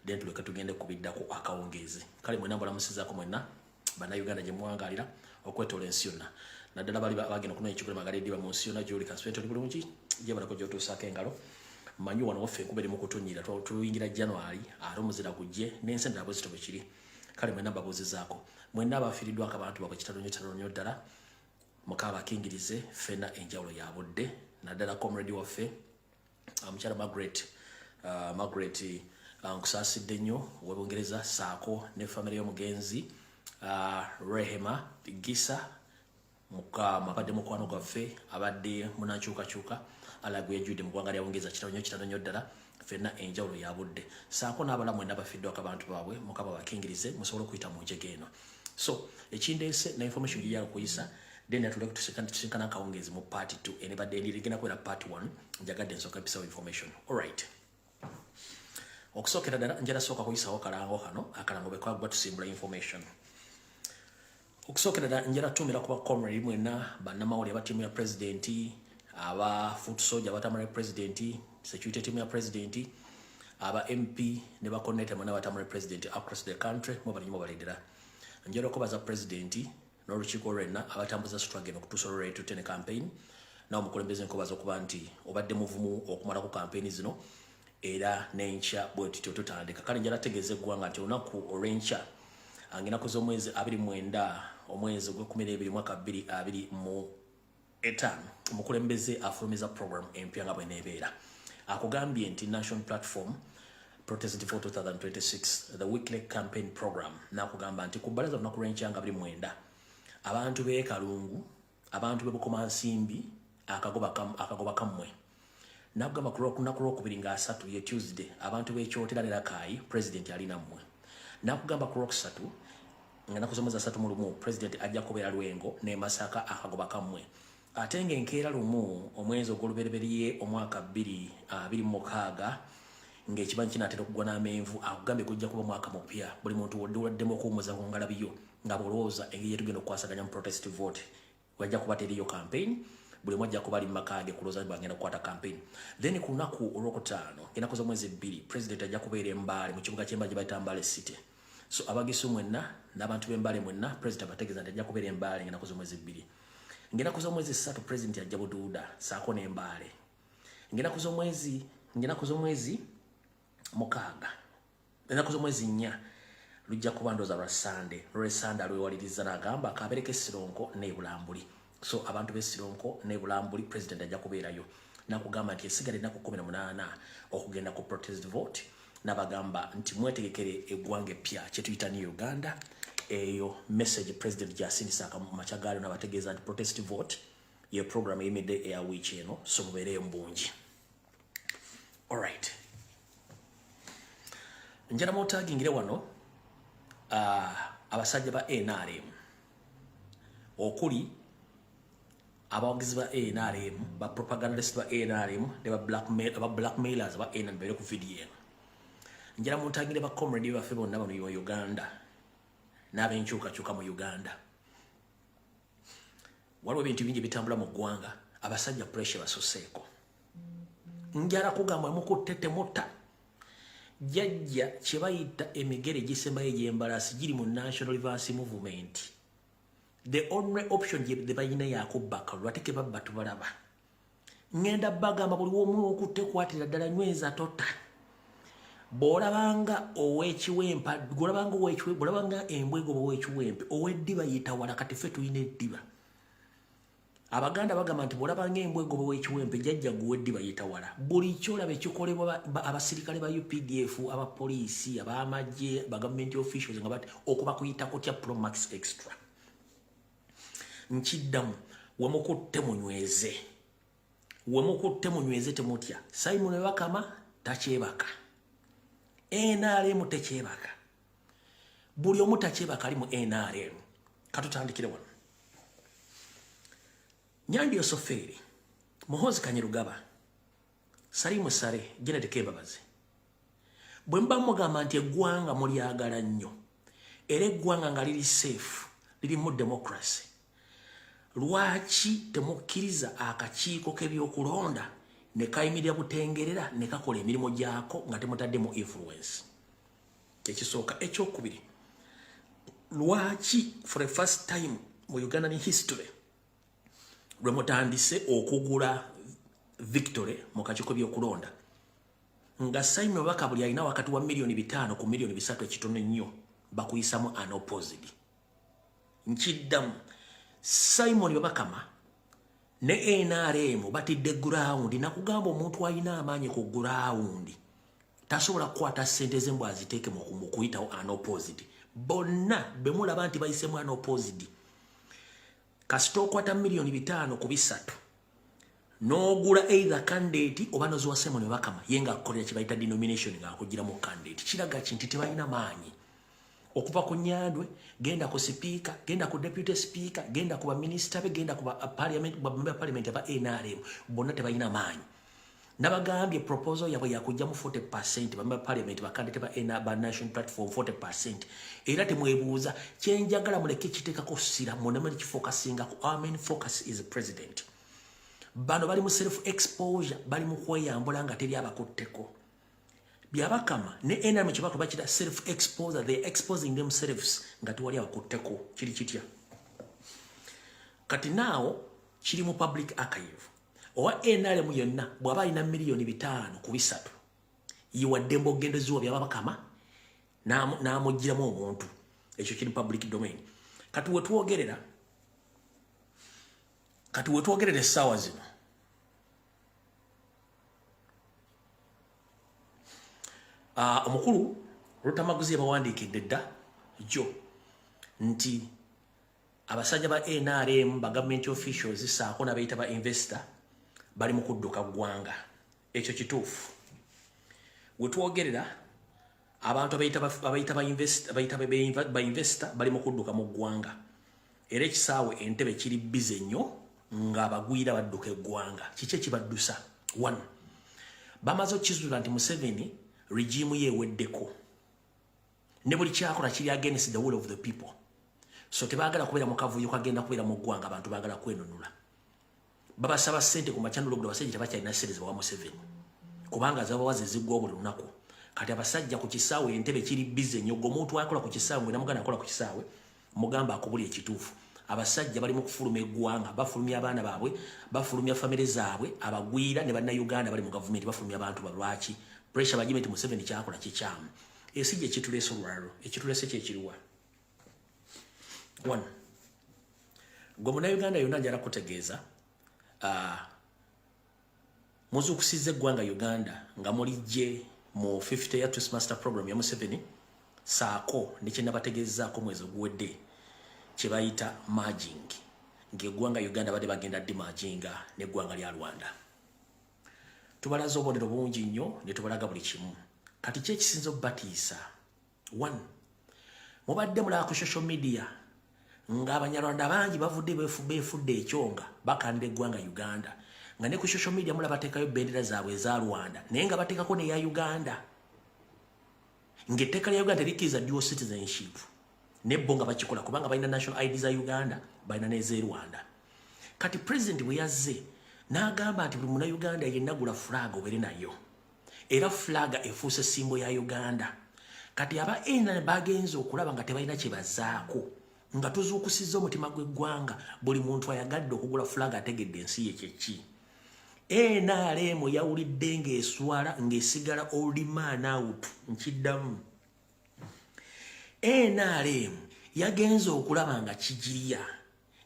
then tuleka tugende kubiddako akawungezi kale mwenna mbalamusizako mwenna bannayuganda gye muwangalira okwetola ensi yonna naddala bali bagenda okunonya ekigulema galediba mu nsi yonna gyoli kansipenti oli bulungi gyebalako gyotuusaako engalo manyi wano waffe enkuba eri mu kutunnyira tuyingira January ate omuzira gujje n'ensi endala bwe zito bwe kiri kale mwenna mbabuuzizaako mwenna abafiiriddwako abantu baabwe kitalonyo ddala mukaba bakingirize ffenna enjawulo ya budde naddala comrade waffe mukyala Margaret nkusaasidde nnyo ow'Obungereza saako ne famire y'omugenzi Rehema Gisa mukabadde mukwano gwaffe abadde munankyukakyuka alagwe yajudde mu ggwanga lya Bungereza kitanonyo ddala ffenna enjawulo ya budde saako n'abalamu mwenna bafiddwako abantu baabwe mukaba bakingirize musobole okuyita mu njege eno so ekindeese na information gye yakuyisa then atuleka tusinkana akawungezi mu part 2 enebadde endirigenda kubeera part 1 njagadde nsooka episode information alright okusookera ddala njala sooka kuyisawo kalango kano akalango bekagwa tusimbula information okusookera ddala njala tumira kuba comrade mwenna bannamawulire aba tiimu ya presidenti aba foot soldier abatamala presidenti security team ya presidenti aba MP ne bakonete mwenna abatamala presidenti across the country mubalimu baledera njala okubaza presidenti n'olukiiko lwenna abatambuza struggle okutuusa olwaleero tutene campaign nawo mukulembeze nkubaza okuba nti obadde muvumu okumala ku campaign zino era n'enkya bwetutyo tutandika kale njala tegeeza eggwanga nti olunaku olw'enkya anginaku z'omwezi 29 omwezi ogw'Okubiri mwaka 2025 mukulembeze afulumiza program empya nga bweneebeera akugambye nti national platform Protest for 2026 the weekly campaign program nakugamba nti ku bbalaza olunaku lw'enkya nga 29 abantu b'e Kalungu abantu b'e Bukomansimbi akagoba kammwe nakugamba ku lunaku lw'okubiri nga 3 ye Tuesday abantu b'ekyotera ne Rakai president alina mmwe nakugamba ku lwokusatu nga nakuzomeza 3 president ajja kubeera Lwengo ne Masaka akagoba kammwe ate ng'enkeera lumu omwezi ogw'olubereberye omwaka 2026 ng'ekibanyi kinaatera okugwa n'amenvu akugambye kujja kuba mwaka mupya buli muntu waddemu okuwummuza ku ngalabiyo nga bolowooza engeri yetugenda okukwasaganya mu protest vote wajja kuba teriyo campaign buli mwajja kuba ali mu maka ge kulowooza bagenda kukwata campaign then ku lunaku olwokutaano ennaku z'omwezi 2 president ajja kubeera Embaale mu kibuga ky'Embaale gye bayita Mbale City so abagisu mwenna n'abantu b'Embaale mwenna president abategeeza nti ajja kubeera Embaale ng'ennaku z'omwezi 2 ng'ennaku z'omwezi 3 president ajja Buduuda saako n'Embaale ng'ennaku z'omwezi 6 ennaku z'omwezi 4 lujja kuba ndooza lwa Sunday alwewaliriza n'agamba akabereko Sironko ne Bulambuli so abantu b'e Sironko ne Bulambuli president ajja kubeerayo nakugamba nti esigala ennaku 18 okugenda ku protest vote nabagamba nti mwetegekere eggwanga eppya kye tuyita ne Uganda eyo message president gyasindisa makyagalo n'abategeeza nti protest vote ye program eyimidde eya wiiki eno so mubeereyo mbungi alright njala mutagingire wano abasajja ba NRM okuli abawagizi ba NRM ba propagandist ba NRM ne ba blackmailers ba NRM bere ku video njala mutagingire ba comrade baffe bonna bano mu Uganda n'abenkyukakyuka mu Uganda waliwo ebintu bingi bitambula mu ggwanga abasajja pressure basoseeko njala kugamba mukutte temuta jajja kyebayita emigere gisembayo egy'embalasi giri mu National Reverse Movement the only option gye bayina yakubaka lwateke babba tubalaba ngenda bagamba buli omu okutte kwatira ddala nyweza tota bolabanga owekiwempa bolabanga embwego owekiwempe oweddiba yitawala kati ffe tulina eddiba abaganda bagamba nti bolabanga embwego owekiwempe jajja guweddiba yitawala buli kyolabe kikolebwa abasirikale ba UPDF abapoliisi abamagye ba government officials nga bati okuba kuyita kutya Promax extra nkiddamu wemukutte munyweze temutya Simon Wakama takyebaka NRM tekyebaka buli omu takyebaka ali mu NRM katutandikire wano Nyandi Osoferi Muhozi Kanyerugaba Salimu Sare Janet Kebabazi bwe mba mugamba nti eggwanga mulyagala nnyo era eggwanga nga liri safe liri mu democracy lwaki temukkiriza akakiiko k'ebyokulonda ne kayimirira butengerera ne kakola emirimu gyako nga temutaddemu influence kyekisooka. Ekyokubiri, lwaki for the first time mu Ugandan history lwe mutandise okugula victory mu kakiiko by'okulonda nga Simon Babaka buli alina wakati wa $5,000,000 ku $3,000,000 ekitono nnyo bakuyisamu unopposed. Nkiddamu Simon Babakama ne NRM batidde ground nakugamba omuntu alina amaanyi ku ground tasobola kukwata ssente ze mbw aziteeke mu kuyitawo unopposed. Bonna bemulaba nti bayisemu unopposed kasita okwata $5,000,000 ku 3 n'ogula either candidate oba nozuwa Simon Babakama ye nga akolera kye bayita denomination ng'akugira mu candidate. Kiraga nti tebalina maanyi okuva ku Nyandwe, genda ku speaker, genda ku deputy speaker, genda ku minister be, genda ku parliament, parliament aba NRM, bonna tebalina maanyi. Nabagambye proposal yabwe yakujja mu 40% parliament bakandidate ba national platform 40%. Era temwebuuza kyenjagala muleke kiteekako ssira munamali kifocusinga ku our main focus is the president. Bano bali mu self exposure, bali mu kweyambula nga teri abakutteko. Byabakama ne NRM kye bakuba kita self exposure, they exposing themselves nga tewali abakutteko. Kiri kitya kati naawo kiri mu public archive. Owa NRM yonna bw'aba alina $5,000,000 ku 3 yiwadde mbogendeziwo byabakama n'amugiramu omuntu. Ekyo kiri public domain. Kati wetwogerera essaawa zino omukulu Rutamaguzi yabawandiikidde dda jo nti abasajja ba NRM ba government officials saako n'abayita ba investor bali mu kudduka ggwanga. Ekyo kituufu. Wetwogerera abantu abayita ba investor bali mu kudduka mu ggwanga. Era ekisaawe entebe kiri bize nnyo ng'abagwira badduka eggwanga. Kiki ekibaddusa? 1. Bamaze okkizuula nti Museveni regime yeweddeko ne buli kyakola kiri against the will of the people. So tebaagala kubeera mu kavuyo kagenda kubeera mu ggwanga abantu baagala kwenunula. Babasaba ssente ku machanelo gwe abasajja tebakyalina ssente wa Museveni kubanga zabawazi ziggwa buli lunaku. Kati abasajja ku kisaawe entebe kiri bize nnyo. Omuntu akola ku kisaawe ngwe namugana akola ku kisaawe mugamba akubuli ekituufu. Abasajja bali mu kufuluma eggwanga, bafulumya abaana baabwe, bafulumya famire zaabwe, abagwira ne bannayuganda bali mu gavumenti bafulumya abantu balwaki. Pressure bagimenti Museveni kyakola kikyamu. Esijja ekituleese olwalo, ekituleese kyekiriwa. 1. Gwe munnayuganda yonna njala kutegeeza muzuukusizza eggwanga Uganda nga mulijje mu 50 year Twistmaster program ya Museveni saako ne kye nabategeezaako mwezi oguwedde kye bayita merging ng'eggwanga Uganda badde bagenda demerginga n'eggwanga lya Rwanda. Tubalaza obubonero bungi nnyo ne tubalaga buli kimu. Kati ki ekisinza obbatiisa? 1. Mubadde mulaba ku social media ng'Abanyarwanda bangi bavudde beefudde ekyonga bakanda eggwanga Uganda nga ne ku social media mulaba bateekayo bendera zaabwe eza Rwanda naye nga bateekako neya Uganda ng'etteeka lya Uganda likkiriza dual citizenship nebbo nga bakikola kubanga balina national ID za Uganda balina n'ez'e Rwanda. Kati president bwe yazze n'agamba nti buli munnayuganda yenna gula flag obeere nayo era flag efuuse simbo ya Uganda. Kati aba NRM bagenze okulaba nga tebalina kye bazzaako nga tuzuukusizza omutima gw'eggwanga buli muntu ayagadde okugula flag ategedde ensi ye kyeki. NRM yawulidde ng'eswala ng'esigala old man out. Nkiddamu NRM yagenze okulaba nga kigirya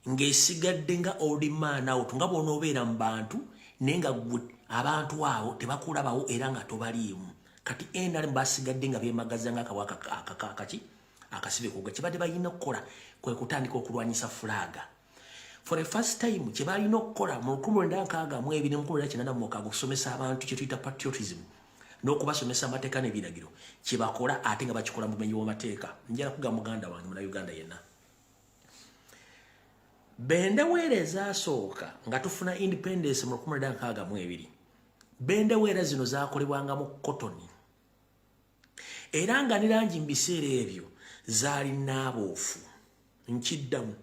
ng'esigadde nga old man out nga bw'onoobeera mu bantu naye nga abantu abo tebakulabawo era nga tobaliimu. Kati NRM basigadde nga beemagaza ng'akawaka akasibe kuga kye badde balina okukola kwe kutandika okulwanyisa fulaga. For the first time kye balina okukola mu 1982 okusomesa abantu kye tuyita patriotism n'okubasomesa amateeka n'ebiragiro kye bakola ate nga bakikola mu bumenyi bw'amateeka. Njala kugamba muganda wange munnayuganda yenna bendeweera ezasooka nga tufuna independence mu 1962 bendeweera zino zaakolebwanga mu kotoni era nga ne langi mu biseera ebyo zaali naaboofu. Nkiddamu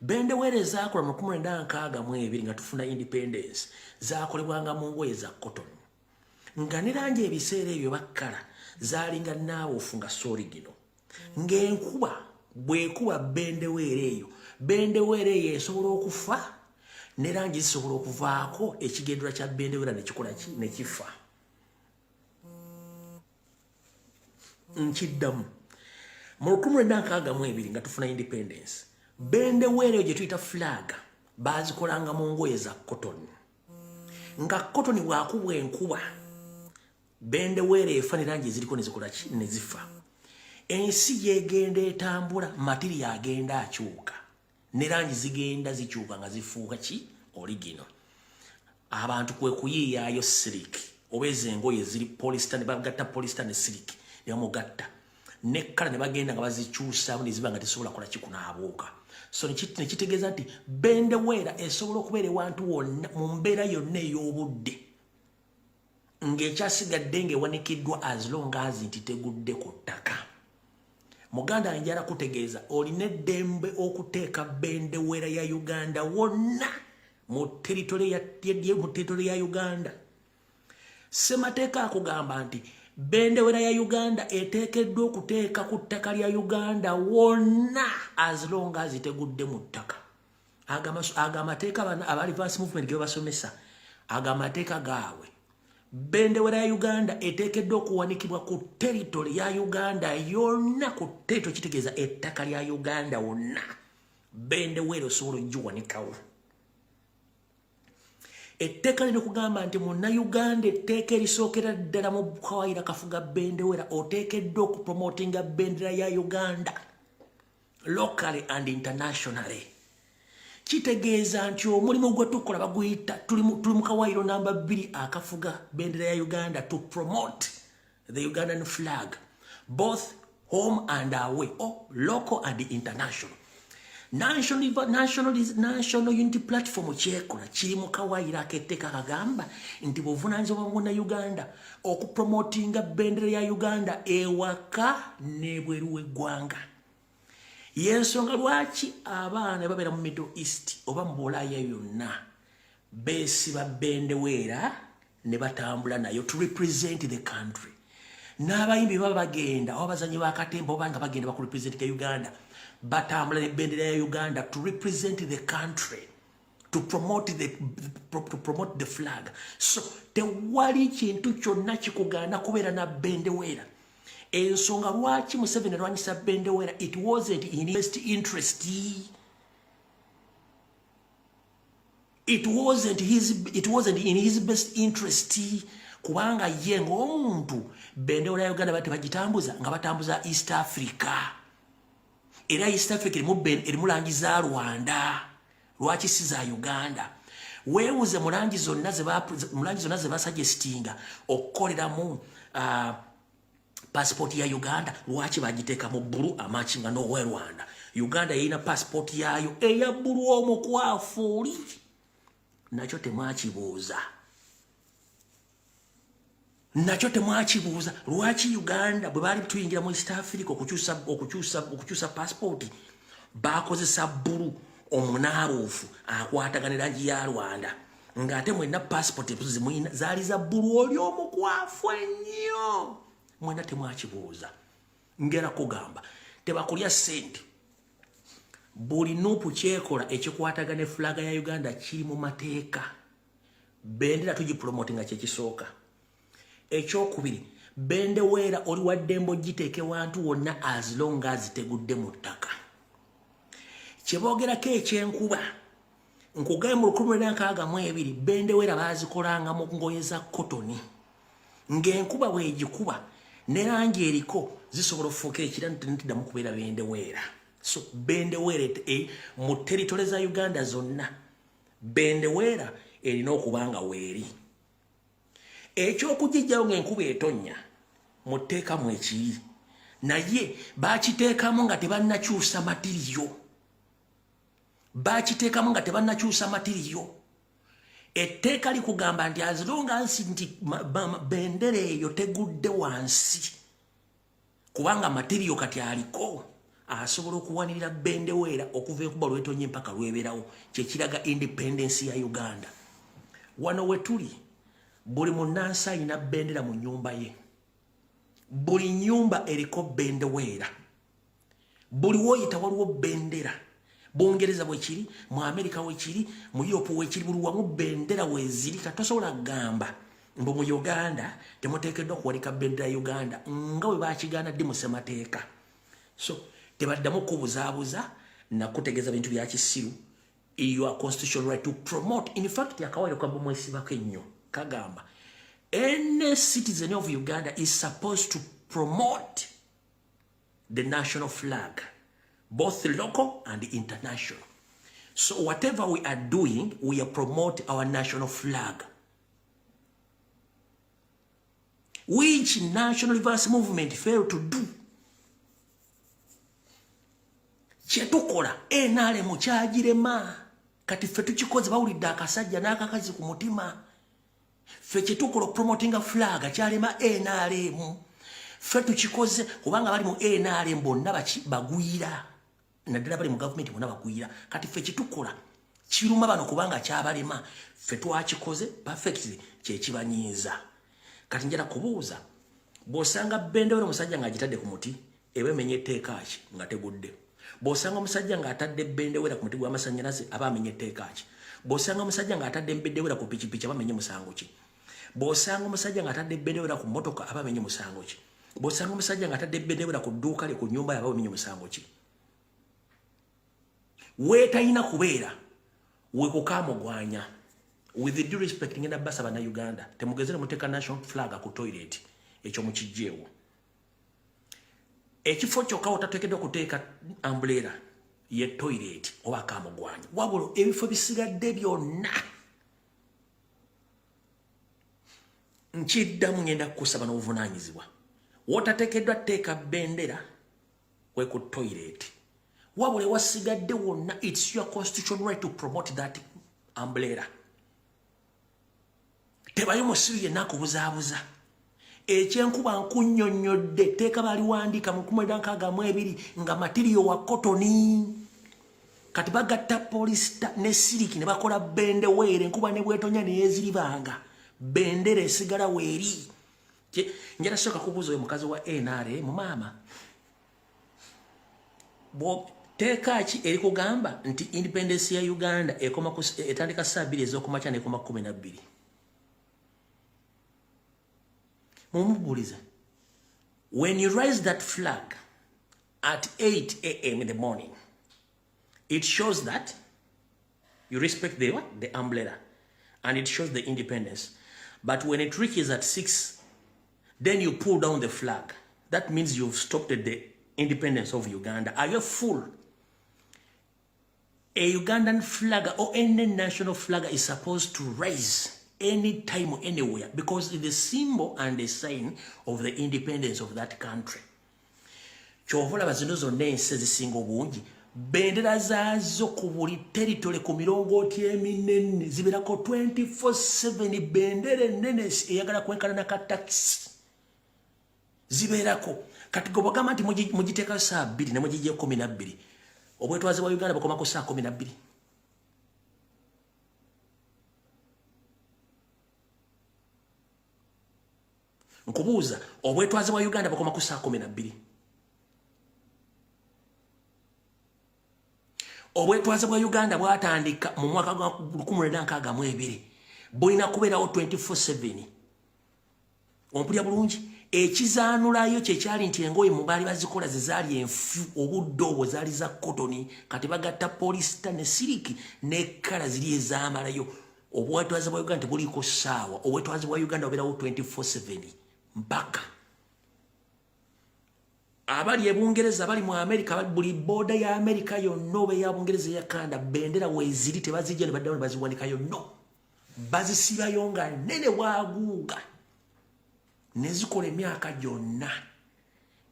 bendeweera ezaakola mu 1962 nga tufuna independence zaakolebwanga mu ngoye za kotoni nga ne langi ebiseera ebyo bakkala zalinga naawe ofunga sori gino ng'enkuba bwekuba bendeweera eyo bendeweera eyo esobola okufa ne langi zisobola okuvaako ekigendera kya bendeweera nekikola ki nekifa nkiddamu mu 1962 nga tufuna independence bendeweera eyo gye tuyita flag baazikolanga mu ngoye za cotton nga cotton bwakubwa enkuba bendeweera efa ne langi eziriko nezikola ki nezifa ensi yegenda etambula material agenda akyuka ne langi zigenda zikyuka nga zifuuka ki original abantu kwe kuyiiyaayo silk oba ezo engoye ziri polyester ne bagatta polyester ne silk ne bamugatta ne kala ne bagenda nga bazikyusa ne ziba nga tesobola kola kikunaabuuka so nekitegeeza nti bendeweera esobola okubeera ewantu wonna mu mbeera yonna ey'obudde ng'ekyasigadde ng'ewanikiddwa as long as nti tegudde ku ttaka muganda njala kutegeeza olina eddembe okuteeka bendeweera ya Uganda wonna mu territory ya Uganda semateeka akugamba nti bendeweera ya Uganda eteekeddwa okuteeka ku ttaka lya Uganda wonna as long as tegudde mu ttaka agamateeka abali advance movement ge basomesa agamateeka gaabwe bendeweera ya Uganda eteekeddwa okuwanikibwa ku territory ya Uganda yonna ku territory kitegeeza ettaka lya Uganda wonna bendeweera osobola ogiwanikawo etteeka lino kugamba nti munnayuganda etteeka erisookera ddala mu kawaayira kafuga bendeweera oteekeddwa okupromotinga bendera ya Uganda locally and internationally kitegeeza nti omulimu gwe tukola baguyita tuli mu kawaayiro namba 2 akafuga bendera ya Uganda to promote the Ugandan flag both home and away or local and international national unity platform kyekola kiri mu kawaayiro ak'etteeka kagamba nti buvunaanyizibwa bwa Uganda okupromotinga bendera ya Uganda ewaka n'ebweru w'eggwanga yensonga lwaki abaana babeera mu Middle East oba mu Bulaaya yonna beesiba bendeweera ne batambula nayo to represent the country n'abayimbi baba bagenda oba abazanyi b'akatemba oba nga bagenda bakurepresentinga Uganda batambula ne bendera ya Uganda to represent the country to promote the flag so tewali kintu kyonna kikugaana kubeera na bendeweera ensonga lwaki Museveni alwanyisa bendeweera it wasn't in his best interest it wasn't in his best interest kubanga ye ng'omuntu bendeweera ya Uganda bagitambuza nga batambuza East Africa era East Africa erimu langi za Rwanda lwaki si za Uganda weewuze mu langi zonna ze basuggestinga okukoleramu passport ya Uganda lwaki bagiteeka mu bbulu amatchinga n'owe Rwanda Uganda yalina passport yayo eya bbulu omukwafu oli nakyo temwakibuuza lwaki Uganda bwe baali tuyingira mu East Africa okukyusa passport bakozesa bbulu omunaaruufu akwatagana langi ya Rwanda ng'ate mwenna passport zimuyina zaali za bbulu oli omukwafu ennyo mwena temwakibuuza ngera kugamba tebakulya ssente buli nupu kyekola ekikwatagana flaga ya Uganda kiri mu mateeka bendera tugipromotinga kyekisooka ekyokubiri bendeweera oli waddembo giteeke wantu wonna as long as tegudde mu ttaka kyeboogerako ekyenkuba nkugaye mu 1962 bendeweera baazikolanga mu ngoye za kotoni ng'enkuba bwegikuba ne langi eriko zisobola okufuuka ekira ntiddamu kubeera bendeweera so bendeweera mu territory za Uganda zonna bendeweera erina okuba nga weeri ekyokugijjawo ng'enkuba etonnya mu tteekamu ekiri naye baakiteekamu nga tebannakyusa matiriyo etteeka likugamba nti as long as nti bendera eyo tegudde wansi kubanga matiriyo kati aliko asobola okuwanirira bendeweera okuva enkuba lwetonye mpaka lwebeerawo kyekiraga independence ya Uganda wano we tuli buli munnansi alina bendera mu nnyumba ye buli nyumba eriko bendeweera buli woyita waliwo bendera Bungereza wekiri mu America wekiri mu Europe wekiri buli wamu bendera weziri katosobola gamba mbo mu Uganda temuteekeddwa kuwalika bendera Uganda nga bwe bakigana ddi mu ssemateeka so tebaddamu kubuzaabuza na kutegeeza bintu bya kisiru your constitutional right to promote in fact yakawale kwa mwesibako ennyo kagamba any citizen of Uganda is supposed to promote the national flag, both local and international. So whatever we are doing, we are promoting our national flag. Which national reverse movement failed to do. Chetukola, nale muchajirema. Kati fetu chikoze bawulidde akasajja n'akakazi ku mutima. Fe chetukola promoting a flag, achalema NRM. Fetu chikoze kubanga bali mu NRM bonna bagwira. Naddala bali mu government bonna bagwira. Kati fe chetukola kiruma bano kubanga kyabalema. Fetu akikoze perfectly kyekibanyiiza. Kati njala kubuuza bw'osanga bendera omusajja ng'agitadde ku muti ewe menye etteeka ki nga tegudde. Bw'osanga omusajja ng'atadde bendera ku muti gw'amasannyalaze aba amenye etteeka ki. Bw'osanga omusajja ng'atadde bendera ku pikipiki aba amenye musango ki. Bw'osanga omusajja ng'atadde bendera ku mmotoka aba amenye musango ki. Bw'osanga omusajja ng'atadde bendera ku dduuka lye ku nnyumba ye aba amenye musango ki. Weetalina kubeera weekukaamugwanya. With the due respect ngenda basa bana Uganda temugezere muteka national flag ku toilet ekyo mukijjeewo ekifo kyokka otateekeddwa kuteeka umbrella ye toilet oba kamugwanya wabula ebifo bisigadde byonna nkiddamu ngenda kukusaba n'obuvunaanyizibwa wotateekeddwa teeka bendera we ku toilet wabula wasigadde wonna it's your constitutional right to promote that umbrella. Tebayo musiru yenna kubuzaabuza. Ekyenkuba nkunnyonnyodde teeka baliwandiika mu 1962 nga material wa kotoni. Kati bagatta polisita ne siriki ne bakola bendeweere enkuba ne bwetonya ne yeeziribanga. Bendera esigala weeri. Njala soka kubuuza oyo mukazi wa NRA mu maama. Teeka ki eri kugamba nti independence ya Uganda etandika saa 2 ez'okumakya n'ekoma 12. When you raise that flag at 8 a.m. in the morning, it shows that you respect the umbrella and it shows the independence. But when it reaches at 6, then you pull down the flag. That means you've stopped the independence of Uganda. Are you a fool? A Ugandan flag or any national flag is supposed to raise anytime or anywhere because it's the symbol and the sign of the independence of that country. Chovola bazino zonna ensi ezisinga obungi bendera zaazo ku buli territory ku mirongooti eminene zibeerako 24/7 bendera ennene eyagala kwenkana na katakisi zibeerako kati gobagamba nti mugiteeka saa 2 ne mugijja 12 obwetwaze bwa Uganda bukomako saa 12. Nkubuuza obwetwaze bwa Uganda bakoma ku saa 12. Obwetwaze bwa Uganda bwatandika mu mwaka gwa 1962 bulina kubeerawo 24/7. Ompulya bulungi ekizaanulayo kyekyali nti engoye mu baali bazikola zezaali enfu obudde obwo zaali za kotoni kati bagatta polisita ne siriki n'ekkala ziri ezaamalayo. Obwetwaze bwa Uganda tebuliiko ssaawa. Obwetwaze bwa Uganda bubeerawo 24/7. Mpaka abali ebungereza bali mu America buli boda ya America yonna oba eya bungereza yakanda bendera weeziri tebazijja ne baddamu baziwanika yonna bazisibayo nga nene waaguuga ne zikola emyaka gyonna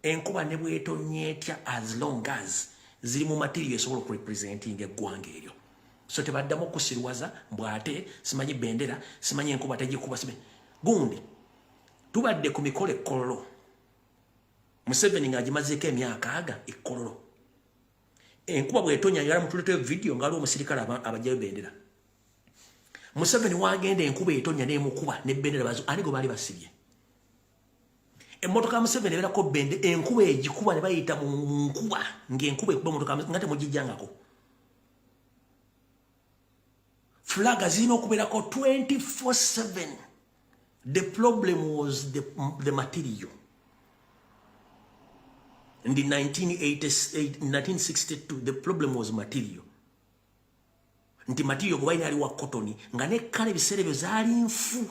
enkuba ne bwetonnya etya as long as ziri mu material esobola okurepresentinga eggwanga eryo. So tebaddamu okusirwaza mbwate simanyi bendera simanyi enkuba tegikuba sibe gundi tubadde ku mikolo ekkololo Museveni ng'agimazeeko emyaka aga ekkololo enkuba bw'etonya yala mutuleteyo video ng'aliwo omusirikale abajjayo bendera. Museveni wagenda enkuba etonya n'emukuba ne bendera bazo ani gwe baali basibye Emotoka Museveni ebera ko bende enkuba egikuba ne bayita mu nkuba ng'enkuba ekuba emotoka ngate mugijjangako. Flaga zirina okubeerako 24/7. The problem was the material. In the 1962, the problem was material. Nti material gwaina ali wa cotton nga ne kale biserebe zali nfu.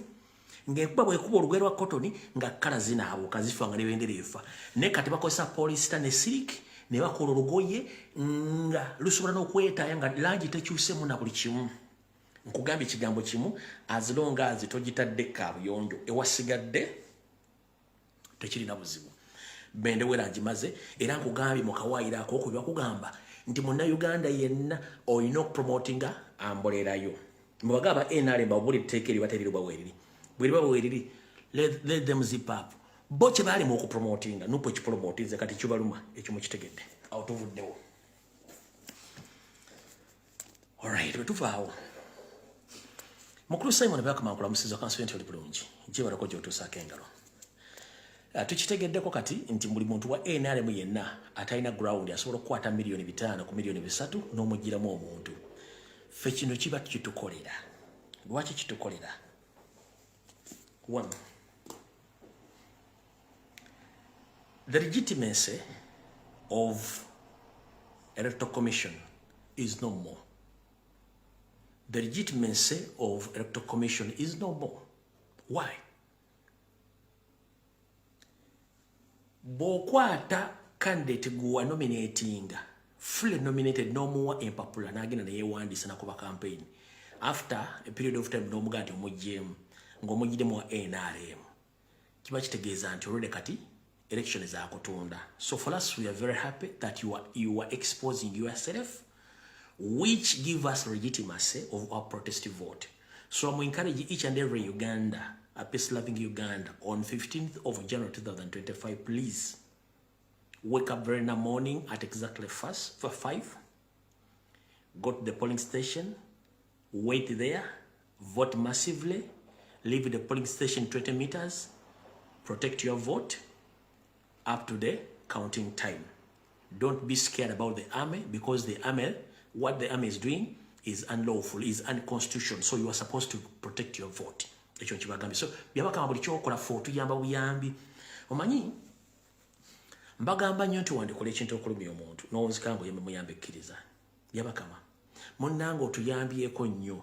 Ngekuba bwekuba olugero wa cotton nga kala zinaabo kazifa nga nebenderefa. Ne kati bakozesa polyester ne silk ne bakola olugoye nga lusobola n'okwetaya nga langi tekyusemu na buli kimu. Nkugambye ekigambo kimu as long as togitadde kabuyonjo ewasigadde tekirina buzibu. Bende wera njimaze era nkugambye mu kawaira ako kugamba nti munna Uganda yenna oyina promotinga ambolerayo. Mbagaba NRM babuli tekeri bateriro baweriri. Bwiri baweriri let them zip up. Boche bali mu ku promotinga nupo chi promotize kati kibaluma ekyo mu kitegedde. Awutuvuddewo. All right, wetuvawo. Mukulu Simon Bakamakula musizo kansuenti oli bulungi. Jiba lako joto sakengalo. Tukitegeddeko kati nti buli muntu wa NRM yenna atayina ground asobola okukwata $5 million ku $3 million n'omugiramu omuntu. Ffe kino kiba kitukolera. Lwaki kitukolera? One, the legitimacy of Electoral Commission is no more. The legitimacy of Electoral Commission is no more. Why? Bokwata candidate guwa nominating fully nominated no more in popular nagina na yewandisa na kuba campaign after a period of time no mugati omujjem ngomujide mu NRM kiba kitegeeza nti olwede kati election is akutunda. So for us we are very happy that you are exposing yourself, which give us legitimacy of our protest vote. So I'm encouraging each and every Uganda, a peace-loving Uganda, on 15th of January 2025, please wake up very in the morning at exactly 5, go to the polling station, wait there, vote massively, leave the polling station 20 meters, protect your vote up to the counting time. Don't be scared about the army, because the army, what the army is doing is unlawful, is unconstitutional. So you are supposed to protect your vote. So byabakama buli kyokola for tuyamba buyambi. Omanyi mbagamba nnyo nti wandikola ekintu okulumya omuntu n'onzikango yemme muyambe ekkiriza. Byabakama munnange otuyambyeko nnyo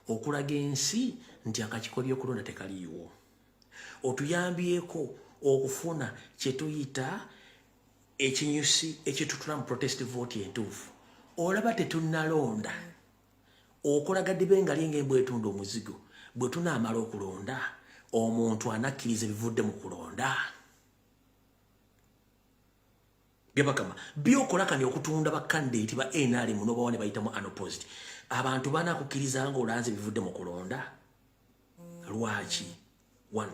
okulaga ensi nti akakikolyo okulonda tekaliiwo. Otuyambyeko okufuna kye tuyita ekinyusi ekitutula mu protest vote entuufu. Olaba tetunnalonda okulagadde bengali ng'embwa etunda omuzigo. Bwe tunaamala okulonda omuntu anakkiriza ebivudde mu kulonda. Byabakama byokolakani okutunda bakandidate ba NRM n'obawane bayitamu unopposed. Abantu banakukkiriza nga olanze ebivudde mu kulonda. Lwaki? One,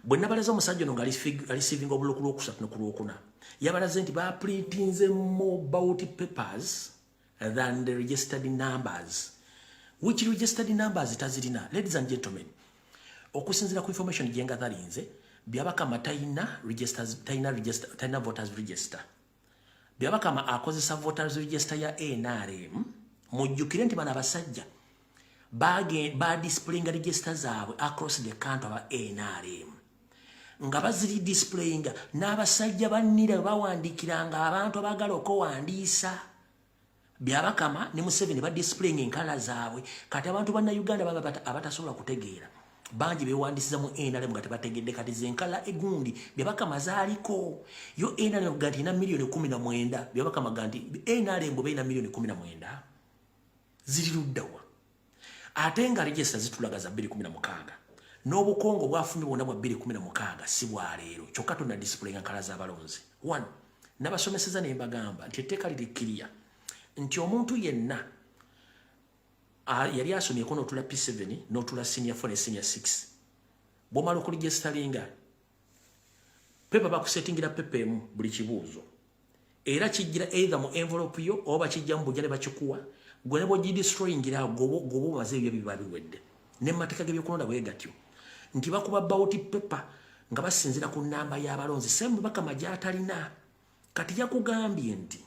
bwe nabalaza omusajja ono nga alisivinga obululu ku Lwokusatu ne ku Lwokuna, yabalaze nti baprintinze more ballot papers than the registered numbers. Which registered numbers tazirina? Ladies and gentlemen, okusinzira ku information gyenga thalinze, byabakama tayina voters register. Byabakama akozesa voters register ya NRM. Mujjukire nti bana abasajja displaying register zaabwe across the country aba NRM. Nga baziri displaying n'abasajja bannira bawandikiranga abantu abagala okuwandiisa. Byabakama ne Museveni ba displaying enkala zaabwe. Kati abantu banna Uganda abatasobola kutegeera bangi bewandisiza mu NRM nga tebategedde kati zenkala egundi byabakama zaaliko. Yo NRM ganti ina $19,000,000. Byabakama ganti NRM bo beina $19,000,000. Ziri luddawa. Ate nga register zitulaga za 2016. N'obukongo bwafunye bwonna bwa 2016 si bwa leero. Kyokka tonna display enkala z'abalonzi. One, nabasomeseza ne mbagamba nti etteeka lirikkiriya nti omuntu yenna yali asomyeko n'otula P7 n'otula senior 4 ne senior 6 bw'omala okuligestalinga pepa bakusetingira pepa emu buli kibuuzo era kijjira either mu envelope yo oba kijja mu bujja ne bakikuwa gwe ne bw'ogidestroyingira gobo obaze ebyo biba biwedde ne mateeka g'ebyokulonda bwe gatyo nti bakuba bawoti pepa nga basinzira ku namba y'abalonzi sembu bakama gy'atalina kati yakugambye nti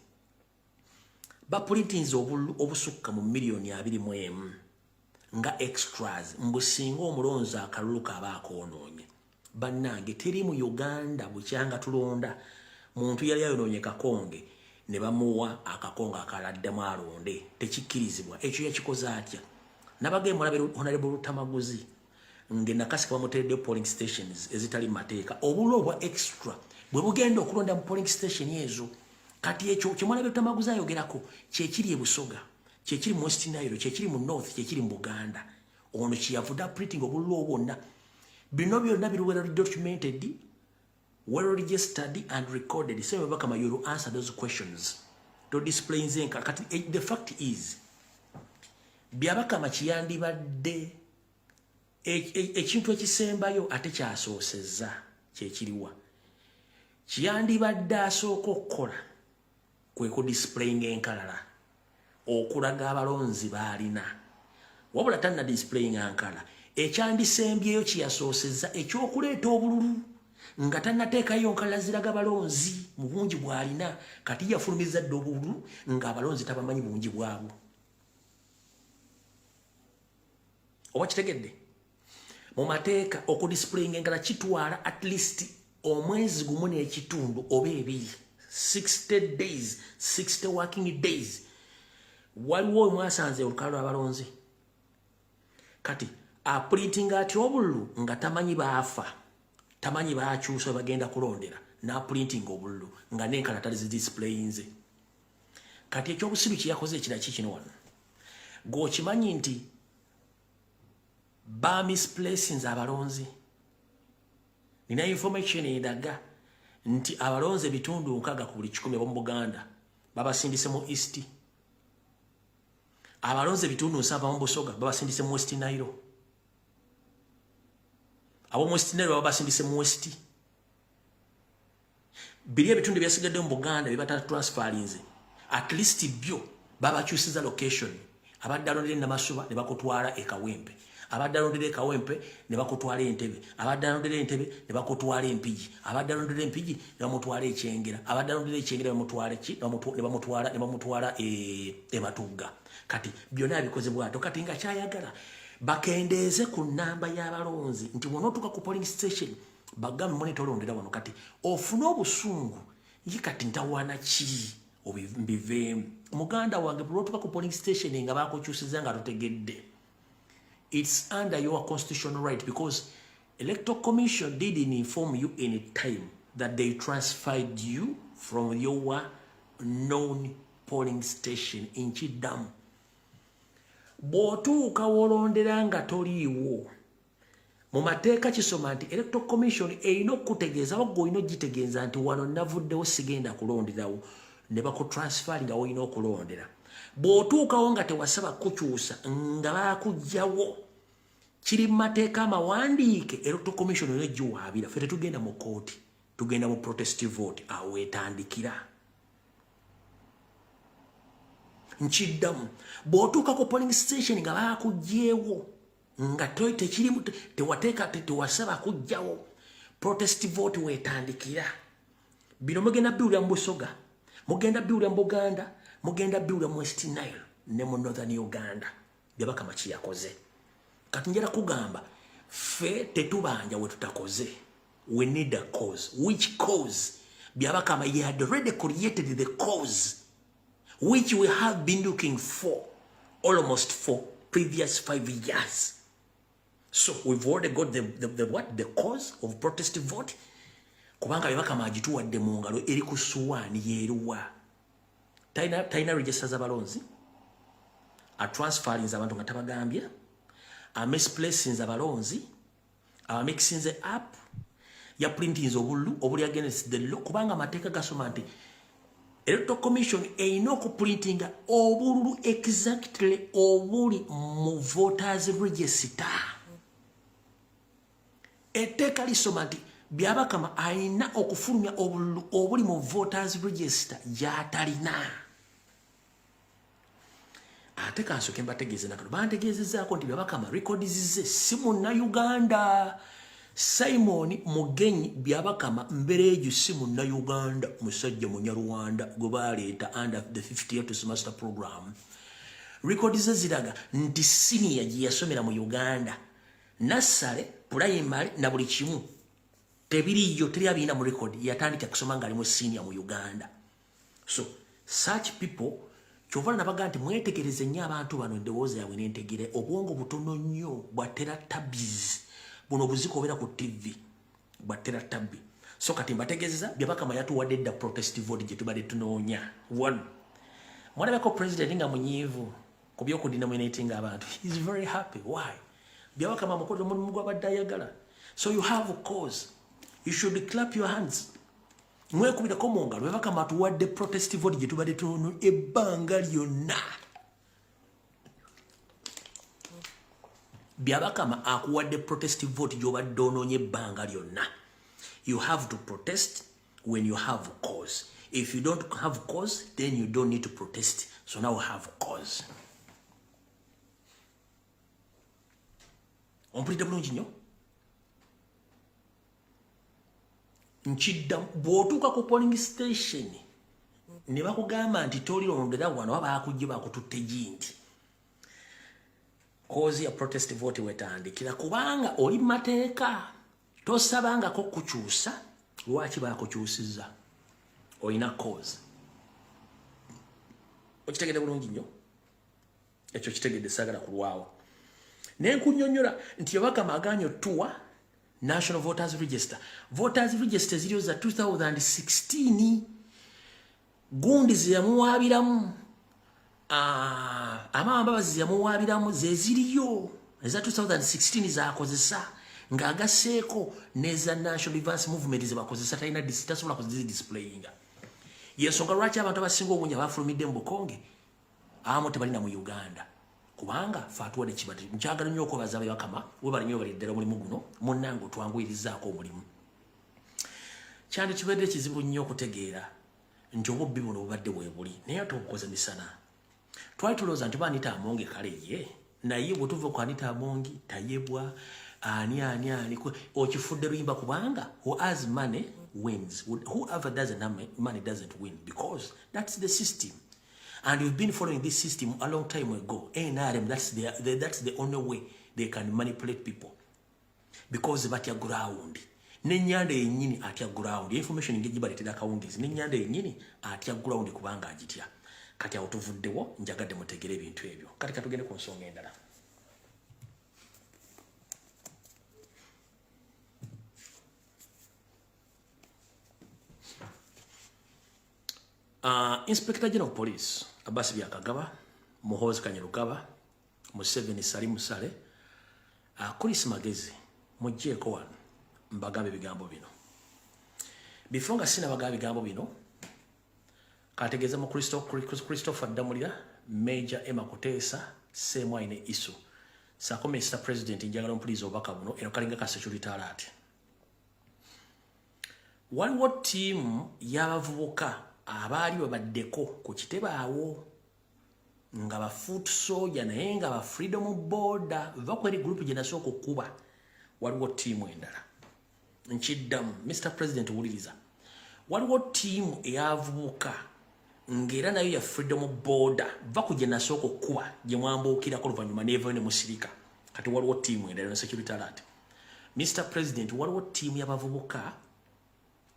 bapulitinze obusukka mu miliyoni 21 nga extras mbusinga omulonzi akalulu kaba akoonoonye bannange teri mu Uganda bukyanga tulonda muntu yali ayonoonye kakonge ne bamuwa akakonge akaladdemu alonde tekikkirizibwa ekyo yakikoze atya nabage mulabira honorable Rutamaguzi ngenda kasika bamuteredde polling stations ezitali mateeka obulo obwa extra bwe bugenda okulonda mu polling station ezo kati ekyo kimulabira Rutamaguzi ayogerako kyekiri e Busoga kyekiri mu West Nile kyekiri mu North kyekiri mu Buganda ono kiyavuda printing obulo obwonna bino byonna biruwera documented well registered and recorded so bakama you answer those questions to display nzenka kati the fact is byabakama kiyandi badde ekintu ekisembayo ate kyasoosezza kyekiriwa kiyandi badde asooka okukola kwe ku displaying enkalala okulaga abalonzi baalina wabula tanna displaying ankala ekyandisembyeyo kiyasoosezza ekyokuleeta obululu nga tannateekayo nkalala ziraga balonzi mu bungi bw'alina kati yafulumiza dde obululu ng'abalonzi tabamanyi bungi bwabwo oba kitegedde mu mateeka okudisplaying engala kitwala at least omwezi gumu n'ekitundu oba ebiri 60 days 60 working days waliwo mwasanze olukalo lw'abalonzi kati aprinting ati obululu nga tamanyi baafa tamanyi baakyusa bagenda kulondera na printing obululu nga n'enkala tali zidisplayinze kati ekyobusiru kyeyakoze ekira kikino wano gwokimanyi nti ba misplacings abalonzi nina information edaga nti abalonzi bitundu nkaga ku buli 10 mu Buganda babasindise mu East abalonzi bitundu 7 mu Busoga babasindise mu West Nile abo mu West Nile babasindise mu West biri ebitundu byasigadde mu Buganda bibata transferinze at least byo babakyusiza location abadalondere Namasuba ne bakutwala ekawempe abadalondere ekawempe ne bakutwala Entebe abadalondere Entebe ne bakutwala Empigi abadalondere Empigi ne bamutwala Ekyengera abadalondere Ekyengera ne bamutwala Ematugga kati byonna bikozebwa ato kati nga kyayagala bakendeeze ku namba y'abalonzi nti wonotuka ku polling station bagambe monitor ondera wano kati ofuna obusungu yikati ntawana ki obive muganda wange bulotuka ku polling station nga bakokyusiza nga totegedde it's under your constitutional right because electoral commission didn't inform you any time that they transferred you from your known polling station in Chidam bw'otuuka wolondera nga toliiwo mu mateeka kisoma nti electoral commission erina okutegeeza wagwe olina ogitegeeza nti wano navuddewo sigenda kulonderawo ne bakutransferi nga wolina okulondera bw'otuukawo nga tewasaba kukyusa nga baakugjawo kiri mu mateeka amawandiike electoral commission erina egiwaabira ffe tetugenda mu kooti tugenda mu protest vote awo etandikira nkiddamu bw'otuuka ku polling station nga baakugjeewo nga tekirimu tewateeka tewasaba kujjawo protest vote weetandikira bino mugenda biwulira mu Busoga mugenda biwulira mu Buganda mugenda biwulira mu West Nile ne mu Northern Uganda byabakama kiyakoze kati njala kugamba ffe tetubanja we tutakoze we need a cause which cause byabakama he had already created the cause which we have been looking for almost for previous 5 years. So we've already got the cause of protest vote. Kubanga bebaka majitu wadde mu ngalo eri ku suwani yeruwa. Taina register z'abalonzi. A transferring abantu nga tabagambya. A misplacing z'abalonzi. A mixing the up. Ya printing obuli against the law. Kubanga mateeka gasoma nti Electoral Commission eino ku printing obululu exactly obuli mu voters register. Etteeka lisoma nti byabakama aina okufulumya obululu obuli mu voters register yatalina. Ate kansoke mbategeeze nakano bantegeezezaako nti byabakama records ze si munna Uganda Simon Mugenyi byabakama mbereju simu na Uganda musajja munyarwanda gobaleeta under the 50 year semester program. Record ziraga nti senior gye yasomera mu Uganda nasale primary na buli kimu tebiriyo teri abina mu record yatandika kusoma nga ali mu senior mu Uganda. So such people chovala nabaga nti mwetegereze nnyo abantu bano endowooza yaabwe n'entegere obwongo butono nnyo bwatera tabbies buno buziko obera ku TV bwatera tabbi. So kati mbategezeza byabakama yatuwadde dda protest vote gye tubadde tunoonya. One, mwanabako president nga munyiivu ku by'okudenominating abantu. He's very happy. Why? Byabakama mukozi omulimu gw'abadde ayagala. So you have a cause. You should clap your hands. Mwekubirako mu ngalo byabakama atuwadde protest vote gye tubadde tunoonya ebbanga lyonna. Byabakama akuwadde protest vote gy'obadde onoonye ebbanga lyonna. You have to protest when you have a cause. If you don't have cause, then you don't need to protest. So now we have cause. Ompulidde bulungi nnyo? Nkidda bw'otuuka ku polling station ne bakugamba nti tolirondera wano waba bakujje bakututte gindi. Cause ya protest vote wetandikira kubanga oli mateeka tosabangako kukyusa lwaki bakukyusiza olina cause. Okitegedde bulungi nnyo? Ekyo kitegedde saagala kulwawo. Nenkunnyonnyola nti Yabakama agaanyi otuwa National Voters Register. Voters Register ziriyo za 2016 gundi ze yamuwaabiramu. Amambabazi yamuwaabiramu ze ziriyo eza 2016 zaakozesa ng'agaseeko n'eza National Advance Movement ze bakozesa tasobola kuzidisiplayinga. Yensonga lwaki abantu abasinga obungi abafulumidde mu Bukonge abamu tebalina mu Uganda kubanga faatuwadde kibadde. Nkyagala nnyo okwebaza Byabakama webali nnyo bali ddala omulimu guno munnange otwanguyirizaako omulimu. Kyandikibadde kizibu nnyo okutegeera nti obubbi buno bubadde weebuli naye ate obukoze misana. Twali tulowooza nti Anita Amongi kale ye naye bwe tuva ku Anita Amongi tayebwa ani okifudde luyimba kubanga who has money wins. Whoever doesn't have money doesn't win because that's the system. And you've been following this system a long time ago. NRM, that's the only way they can manipulate people. Because batya ground. Nenyanda yenyini atya ground. Information ngeji baletera counties. Nenyanda yenyini atya ground kubanga agitya. Kati awutuvuddewo njagadde mutegere ebintu ebyo. Kati katugende ku nsonga endala. Inspector General of Police Abasi Byakagaba, Muhoozi Kanyerugaba, Museveni Sali Musale, Chris Magezi, mujjeeko wano mbagabe ebigambo bino. Before nga sina bagabe ebigambo bino, kategeeza mu Christopher Damulira, Major Emma Kuteesa, Ssemwai ne Isu. Saako Mr. President njagala ompuliriza obubaka buno era kalinga ka security alert. Waliwo ttiimu y'abavubuka abaali babaddeko ku kitebe awo nga ba foot soldier naye nga ba freedom border vakweri group gye nasooka okuba. Waliwo ttiimu endala nkiddamu Mr. President wuliriza. Waliwo ttiimu eyavubuka ng'era nayo ya freedom border vaku gye nasooka okuba gye mwambuukirako oluvannyuma neevayo ne musirika. Kati waliwo ttiimu endala ne security alert. Mr. President waliwo ttiimu y'abavubuka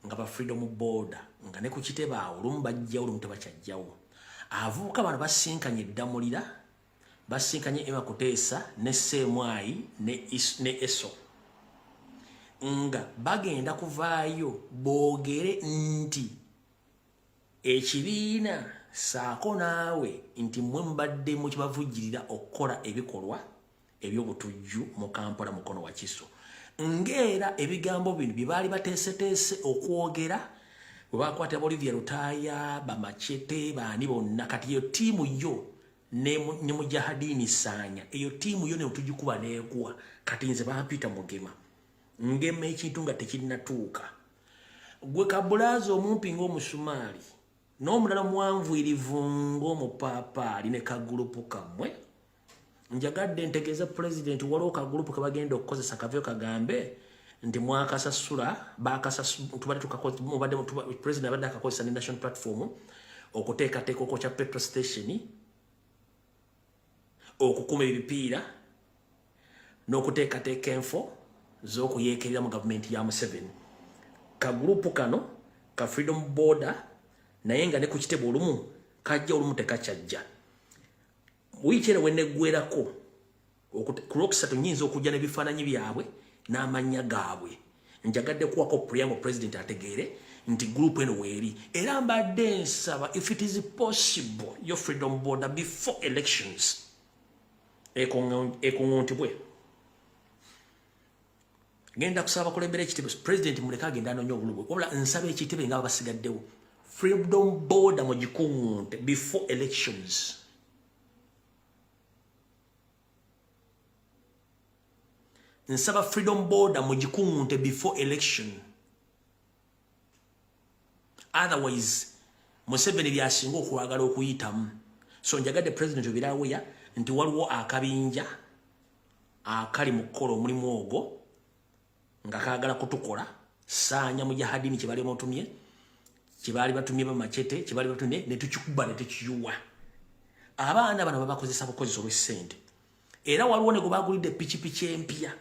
nga ba freedom border nga ne ku kitebe awo olumu bajjawo olumu tebakyajjawo. Avubuka bano basinkanye Damulira, basinkanye Emma Kuteesa ne Ssemwai ne Eso nga bagenda kuvaayo boogere nti ekibiina saako naawe nti mmwe mbadde mu kibavujjirira okukola ebikolwa eby'obutujju mu Kampala mukono wa Kiso. Ngera ebigambo bino bye baali bateeseteese okwogera bwe bakwata Olivier Lutaaya Bamachete baani bonna kati eyo ttiimu yo ne Mujahadini Sanya eyo ttiimu yo ne otugikuba neegwa kati nze bampita Mugema ngema ekintu nga tekinnatuuka gwe kabulaazi omumpi ng'omusumaali n'omulala mwanvuyirivu ng'omupaapaali ne kagulupu kammwe. Njagadde ntegeeza President waliwo kagulupu ke bagenda okukozesa kaveyo kagambe nti mwakasasula tubadde tukakoze mubadde president abadde akakozesa ne national platform okuteekateeka okukya petrol station okukuma ebipiira n'okuteekateeka enfo z'okuyeekerera mu gavumenti ya Museveni. Ka gurupu kano ka Freedom Border naye nga ne ku kitebe olumu kajja olumu tekakyajja. Wiikere wenneggwerako ku Lwokusatu nnyinza okujja n'ebifaananyi byabwe n'amannya gaabwe. Njagadde kuwako preamble president ategeere nti group eno weeri. Era mbadde nsaba if it is possible your Freedom Border before elections ekongontibwe. Genda kusaba kulembera ekitebe president muleka agenda anoonya obulubwe. Wabula nsaba ekitebe nga basigaddewo. Freedom Border mugikungunte before elections. Nsaba Freedom Border mugikungunte before election. Otherwise, Museveni byasinga okwagala okuyitamu. So njagadde president obiraweya nti waliwo akabinja akali mu kukola omulimu ogwo nga kaagala kutukola saanya mujahadini kye bali batumye kibali batumye bamachete kibali batumye ne tukikuba ne tukiyuwa. Abaana bano babakozesa bukozesa olw'essente. Era waliwo ne gobagulidde pichipichi empya.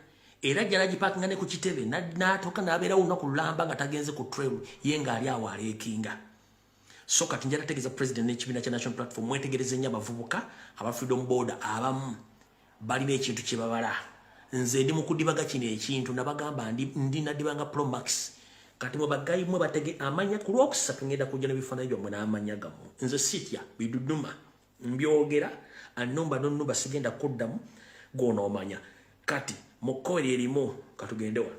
Era jalaji parkinga ne ku kitebe n'atoka n'abeerawo olunaku lulamba nga tagenze ku trail ye ng'ali awo aleekinga. So kati njala tegeza president n'ekibiina kya national platform mwetegereze nnyo abavubuka aba Freedom Border abamu balina ekintu kye babala. Nze ndi mu kudibaga kino ekintu nabagamba ndi nadibanga Pro Max. Kati mwe bagayi mwe batege amanya ku Lwokusatu ngenda kujja n'ebifaananyi byammwe n'amanya gammwe. Nze sitya biduduma mbyogera annumba n'onnumba sigenda kuddamu gw'onoomanya. Kati mukkooli erimu katugende wano.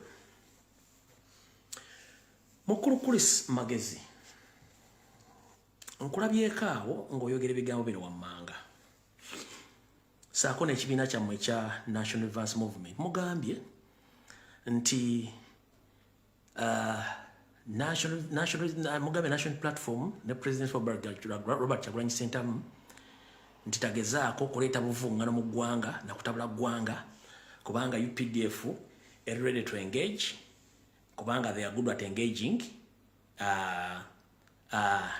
Mukulu Chris Magezi nkulabyeko awo ng'oyogera ebigambo bino wammanga. Saako n'ekibiina kyammwe ekya National Advance Movement mugambye nti National Platform ne President Robert Kyagulanyi Ssentamu nti tagezaako okuleeta buvuŋŋano mu ggwanga na kutabula ggwanga kubanga UPDF are ready to engage kubanga they are good at engaging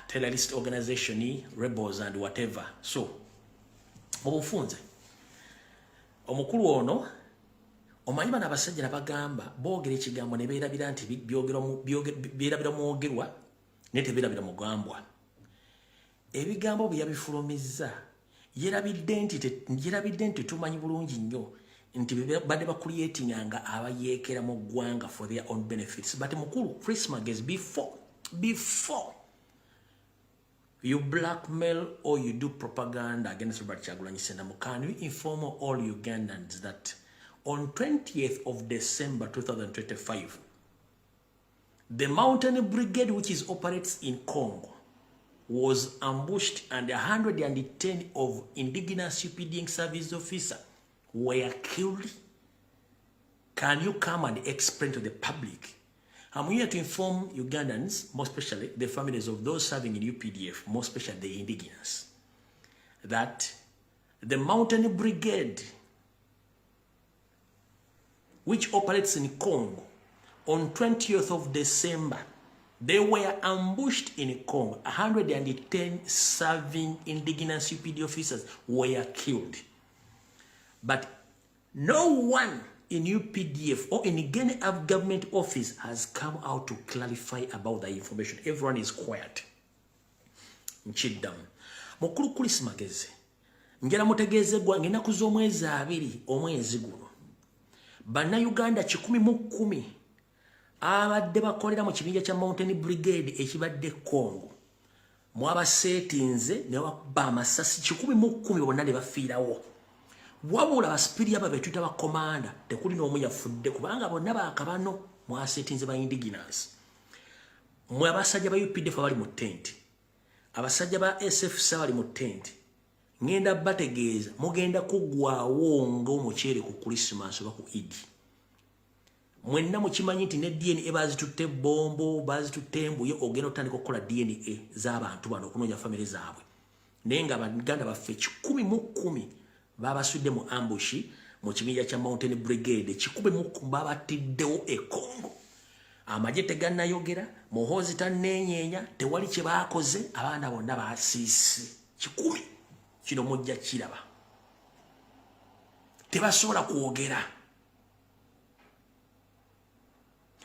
terrorist organization, rebels and whatever. So obufunze omukulu ono omanyi bana abasajja nabagamba boogera ekigambo ne beerabira nti beerabira mwogerwa ne tebeerabira mugambwa. Ebigambo bye yabifulumizza yerabidde nti tumanyi bulungi nnyo nti badde bakuliyetinganga abayeekera mu ggwanga for their own benefits. But mukulu Chris Magezi, before you blackmail or you do propaganda against Robert Kyagulanyi Ssentamu, can you inform all Ugandans that on 20th of December 2025, the Mountain Brigade, which operates in Congo, was ambushed and 110 of indigenous UPDing service officers were killed? Can you come and explain to the public? I'm here to inform Ugandans, more especially the families of those serving in UPDF, more especially the indigenous, that the Mountain Brigade, which operates in Congo, on 20th of December, they were ambushed in Congo. 110 serving indigenous UPD officers were killed. But no one in UPDF or in any government office has come out to clarify about the information. Everyone is quiet. Nchiddam. Mukulu Chris Magezi. Njala mutegeeze gwange ennaku z'omwezi 2 omwezi guno. Bannayuganda 110 abadde bakolera mu kibinja kya Mountain Brigade ekibadde Congo. Mwabaseetinze ne wakuba amasasi 110 bonna ne bafiirawo. Wabula basipiri aba betuta ba komanda tekuli n'omu yafudde kubanga bonna baakabano mwaseetinze ba indigenous. Mwe abasajja ba UPDF bali mu tent. Abasajja ba SF bali mu tent. Ngenda bategeeza mugenda kuggwawo ng'omuceere ku Christmas oba ku Eid. Mwenna mukimanyi nti ne DNA bazitutte bombo bazitutte embuye ogenda otandika okukola DNA z'abantu bano okunoonya famire zaabwe. Naye nga Abaganda baffe 110 babasudde mu ambushi mu kibinja kya Mountain Brigade kikube mu kubabatiddewo e Congo. Amagye tegannayogera, Muhoozi tanneenyeenya, tewali kye baakoze, abaana bonna baasiisi. Kikumi kino mujja kiraba. Tebasobola kwogera.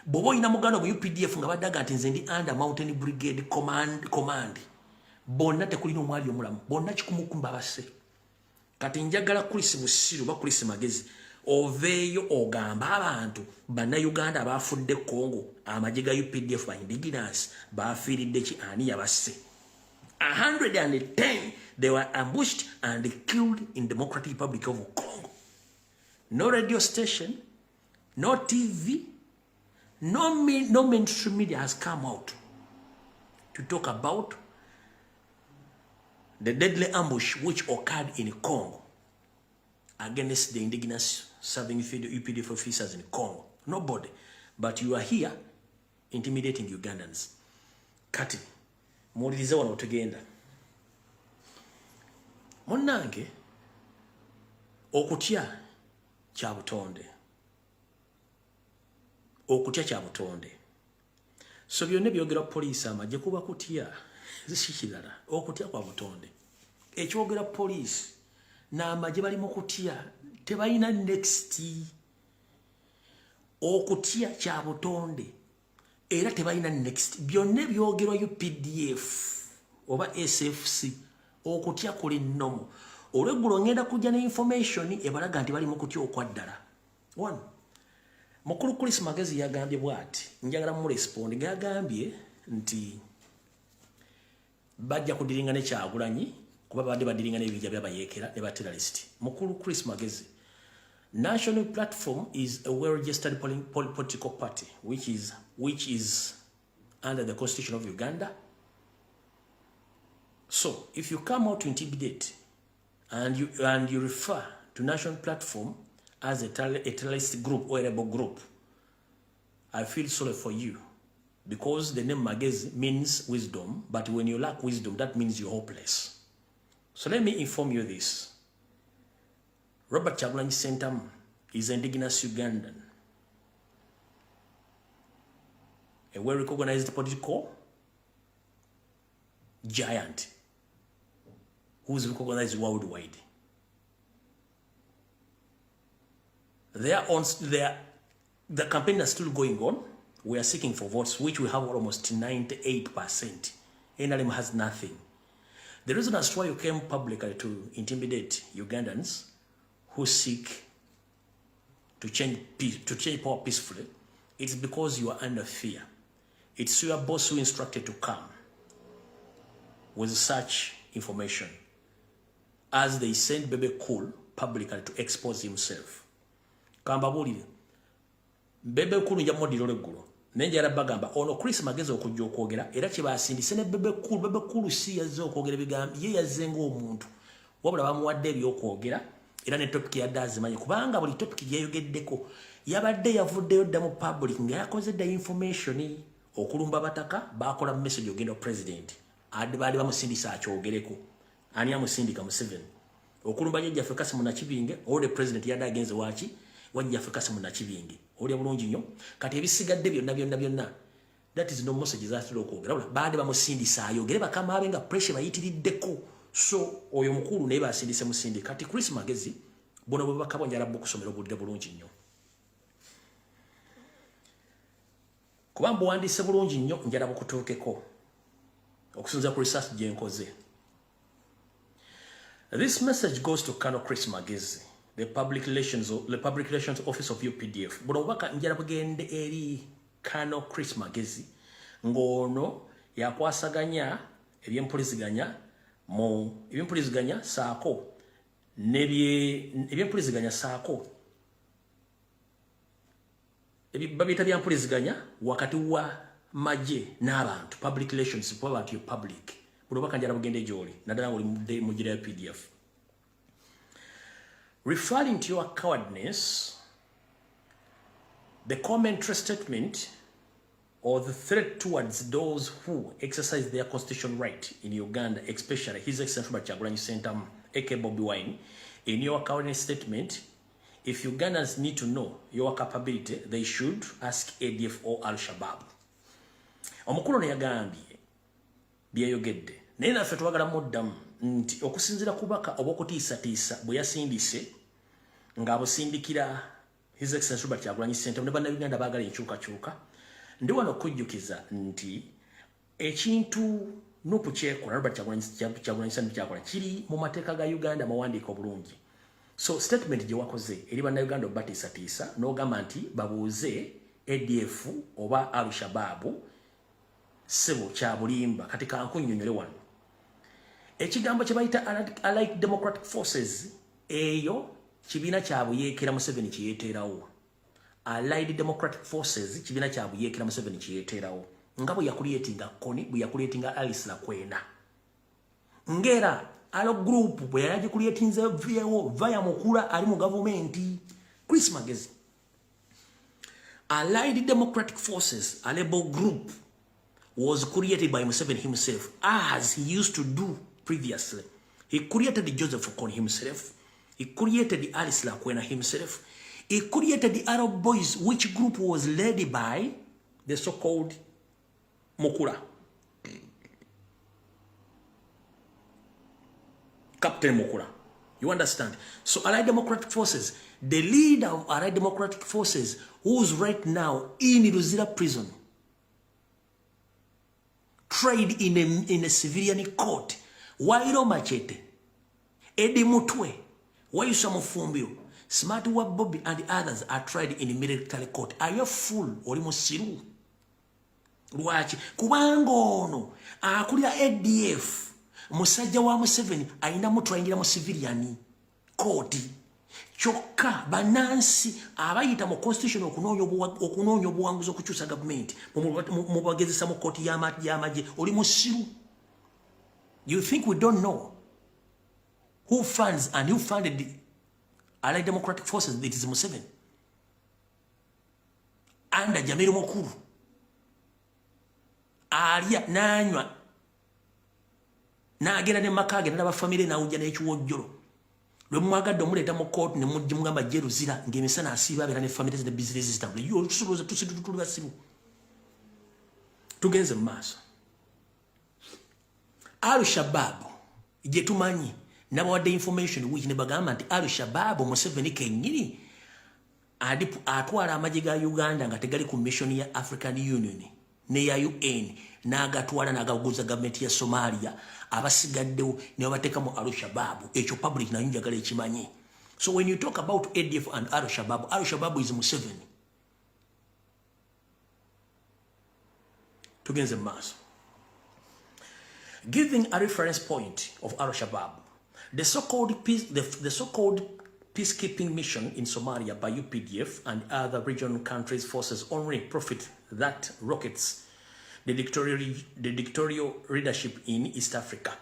Bw'oba olina muganda mu UPDF nga baddaga nti nze ndi under Mountain Brigade command. Bonna tekulina omwali omulamu. Bonna kikumukumba basse. Kati njagala Chris Musiru ba Chris Magezi oveeyo ogamba abantu bannayuganda abafudde Congo amagye ga UPDF ba indigenous bafiiridde ki ani yabasse. 110 they were ambushed and killed in Democratic Republic of Congo. No radio station, no TV, no mainstream media has come out to talk about the deadly ambush which occurred in Congo against the indigenous serving UPDF officers in Congo. Nobody. But you are here intimidating Ugandans. Kati. Mulirize wano tugenda. Munnange okutya kya butonde. Okutya kya butonde. So byonna byogera police amagye kuba kutya zishikirala okutya kwa butonde. Ekyogera police n'amagye bali mu kutya tebalina next. Okutya kya butonde era tebalina next. Byonna byogerwa UPDF oba SFC okutya kuli nnomo. Olweggulo ngenda kujja ne information ebalaga nti bali mu kutya okwaddala. One, Mukulu Chris Magezi yagambye bwati, njagala mu respond gagambye nti bajja kudiringa ne Kyagulanyi kuba badde badiringa ne bijja byabayekera ne ba terrorist. Mukulu Chris Magezi, National Platform is a well-registered political party which is under the Constitution of Uganda. So if you come out to intimidate and you refer to National Platform as a terrorist group or a rebel group, I feel sorry for you. Because the name Magezi means wisdom, but when you lack wisdom, that means you're hopeless. So let me inform you this. Robert Kyagulanyi Ssentamu is an indigenous Ugandan, a well-recognized political giant who is recognized worldwide. The campaign is still going on. We are seeking for votes, which we have almost 98%. NRM has nothing. The reason as to why you came publicly to intimidate Ugandans who seek to change power peacefully, it's because you are under fear. It's your boss who instructed to come with such information, as they sent Bebe Cool publicly to expose himself. Kambabulire Bebe Cool njamodiro leggulo nenjara bagamba ono Chris Magezi okujja okwogera era kye basindise ne Bebe Cool si yazze okwogera bigambi ye yazze ng'omuntu wabula bamuwadde ebyokwogera era ne topic ya dazimanyi kubanga buli topic yeyogeddeko yabadde yavuddeyo dda mu public nga yakoze dda information okulumba bataka bakola message ogenda president adi baali bamusindisa akyogereko ani amusindika Museveni okulumba Jjajjaffe Kassim Nakibinge ode president yadde agenze waki Jjajjaffe Kassim Nakibinge oli bulungi nnyo kati ebisigadde byonna that is no message zatula okwogera baade bamusindisa ayogere bakama abenga pressure bayitiriddeko. So oyo mukulu naye basindise musindi kati Chris Magezi bono bwe bakabonjala bukusomera obudde bulungi nnyo kuba mbuwandiise bulungi nnyo njala bukutuukeko okusinza ku research gye nkoze. This message goes to Colonel Chris Magezi, the public relations office of UPDF. Bono baka njala bugende eri Colonel Chris Magezi ngono yakwasaganya ebyempuliziganya mu ebyempuliziganya saako ebyempuliziganya saako babita byampuliziganya wakati wa maje n'abantu public relations for about your public buno bakanjala bugende joli nadala oli mu gira PDF. Referring to your cowardness, the commentary statement or the threat towards those who exercise their constitutional right in Uganda, especially His Excellency Robert Kyagulanyi Ssentamu, aka Bobby Wine, in your cowardness statement, if Ugandans need to know your capability, they should ask ADF or Al-Shabaab. Omukulu ne yagambye byeyogedde. Naye naffe twagala muddamu nti okusinzira kubaka obw'okutiisatiisa bwe yasindise ng'abusindikira His Excellency Robert Kyagulanyi Ssentamu ne bannayuganda baagala enkyukakyuka. Ndi wano okujjukiza nti ekintu nupu kyekola Robert Kyagulanyi Ssentamu kyakola kiri mu mateeka ga Uganda mawandiika obulungi. So statement gye wakoze eri bannayuganda obatiisatiisa n'ogamba nti babuuze ADF oba Al-Shabaab sebo kya bulimba kati kankunnyonnyole wano. Ekigambo kye bayita Allied Democratic Forces eyo kibiina kya buyeekera Museveni kye yeeteerawo. Allied Democratic Forces kibiina kya buyeekera Museveni kye yeeteerawo. Nga bwe yakuliyetinga Kony, bwe yakuliyetinga Alice Lakwena. Ngera alo group bwe yagikuliyetinze via Mukula ali mu gavumenti. Chris Magezi. Allied Democratic Forces, a label group, was created by Museveni himself, as he used to do previously. He created the Joseph Kony himself. He created the Alice Lakwena himself. He created the Arab Boys, which group was led by the so-called Mukula. Captain Mukula. You understand? So Allied Democratic Forces, the leader of Allied Democratic Forces, who's right now in Luzira prison, tried in a civilian court. Wairo Machete, Eddie Mutwe, Wayusa Mufumbio, Smart Wab Bobby and the others are tried in a military court. Are you a fool or musiru? Watch Kubangono, Akulia ADF, Musajja wa Museveni, aina mutwaingira mu civilian court. Choka banansi abayita mu constitution okunoonya obuwanguzi okukyusa government mu bagezesa mu court y'amagye oli musiru. You think we don't know who funds and who funded the Allied Democratic Forces? It is Museveni under Jamiru Mukuru. Alia nanywa nagera ne makage n'abafamile nawujja n'ekiwojjolo. Lwe mwagadde omuleeta mu court ne mujja mugamba Jeruzira ng'emisana asiiba abeera ne family ne business zitambula. Yo tusuluza tusidu basibu. Tugenze mu maaso. Al-Shabaab gye tumanyi nabawadde information which ne bagamba nti Al-Shabaab Museveni kennyini atwala amagye ga Uganda nga tegali ku mission ya African Union ne ya UN n'agatwala n'agaguza gavumenti ya Somalia abasigaddewo ne babateeka mu Al-Shabaab. Ekyo public nayo njagala ekimanyi. So when you talk about ADF and Al-Shabaab, Al-Shabaab is Museveni. Tugenze mu maaso. Giving a reference point of Al-Shabaab, the so-called peacekeeping mission in Somalia by UPDF and other regional countries' forces only profit that rockets the dictatorial leadership in East Africa.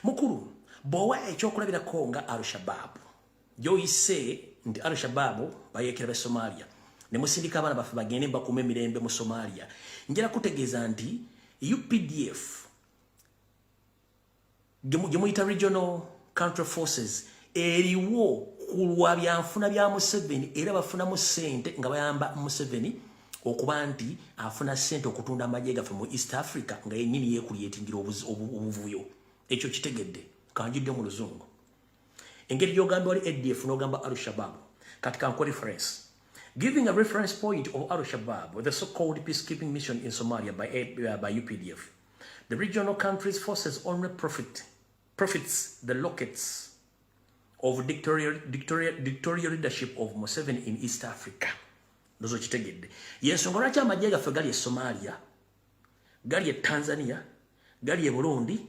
Mukuru, bowa ekyokulabirako nga Al-Shabaab. Yoyise nti Al-Shabaab bayekera Somalia. Ne musindika abana bafe bagende bakume emirembe mu Somalia. Njera kutegeeza nti UPDF Gemuyita regional country forces eriwo kulwa byanfuna bya Museveni era bafunamu ssente nga bayamba Museveni okuba nti afuna ssente okutunda amagye gaffe mu East Africa nga yennyini yeekuliyetingira obuvuyo. Ekyo kitegedde kanjidde mu luzungu. Engeri gy'ogamba oli ADF n'ogamba Al-Shabaab kati kanko reference. Giving a reference point of Al-Shabaab, the so-called peacekeeping mission in Somalia by UPDF, the regional countries' forces only profits the lockets of dictatorial leadership of Museveni in East Africa. Ndozo kitegedde. Yensonga lwaki amagye gaffe gali e Somalia, gali e Tanzania, gali e Burundi,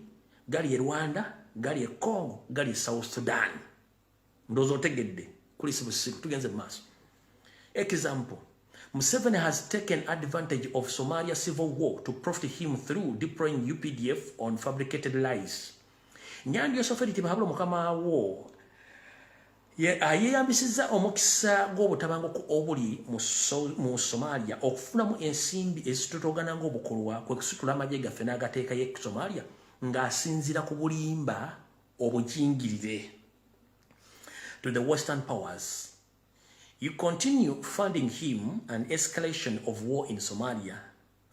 gali e Rwanda, gali e Congo, gali e South Sudan. Ndozo tegedde. Kuli sibusibu tugenze mu maaso. Example, Museveni has taken advantage of Somalia civil war to profit him through deploying UPDF on fabricated lies. Nyandi yosoferi tibahabula mukama wo ayeyambisiza omukisa gw'obutabanguko obuli mu Somalia okufunamu ensimbi ezitotogana ng'obukolwa kwe kusitula amagye gaffe n'agateeka ye Somalia ng'asinzira ku bulimba obujingirire to the Western powers. You continue funding him an escalation of war in Somalia,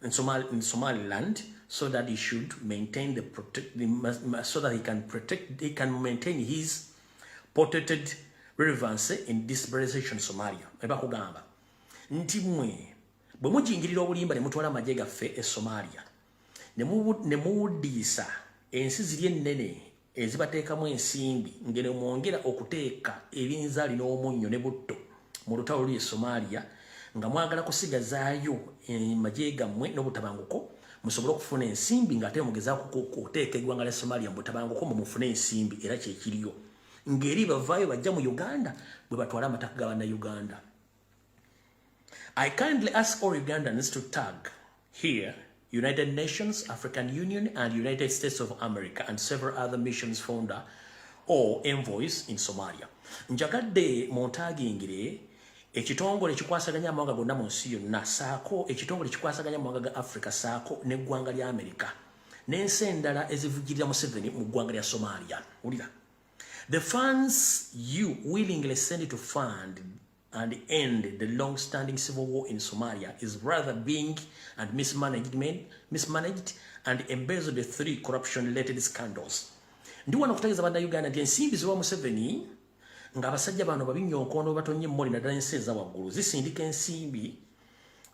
in Somaliland, so that he should maintain so that he can maintain his protected relevance in destabilization Somalia. Eba kugamba nti mwe bwe mujingirira obulimba ne mutwala amagye gaffe e Somalia ne muwuddisa ensi ziri ennene ezibateekamu ensimbi ngene mwongera okuteeka ebinzaali n'omunnyo ne butto mu lutalo lw'e Somalia nga mwagala kusigazaayo amagye gammwe n'obutabanguko musobole okufuna ensimbi ng'ate mugezaako okuteeka eggwanga lya Somalia mu butabanguko mufune ensimbi era kyekiriyo ngeri bavaayo bajja mu Uganda bwe batwala amataka ga Bannayuganda. I kindly ask all Ugandans to tag here United Nations, African Union, and United States of America, and several other missions founder or envoys in Somalia. Njagadde montagingire ekitongole kikwasaganya amawanga gonna mu nsi yonna saako ekitongole kikwasaganya amawanga ga Africa saako n'eggwanga lya America n'ensi endala ezivugirira Museveni mu ggwanga lya Somalia. Ulira. The funds you willingly send to fund and end the long-standing civil war in Somalia is rather being and mismanaged and embezzled through corruption-related scandals. Ndi wano kutegeeza Bannayuganda nti ensimbi ziwa Museveni nga abasajja bano babinyonkondo batonye mmoli naddala ensi eza waggulu zisindika ensimbi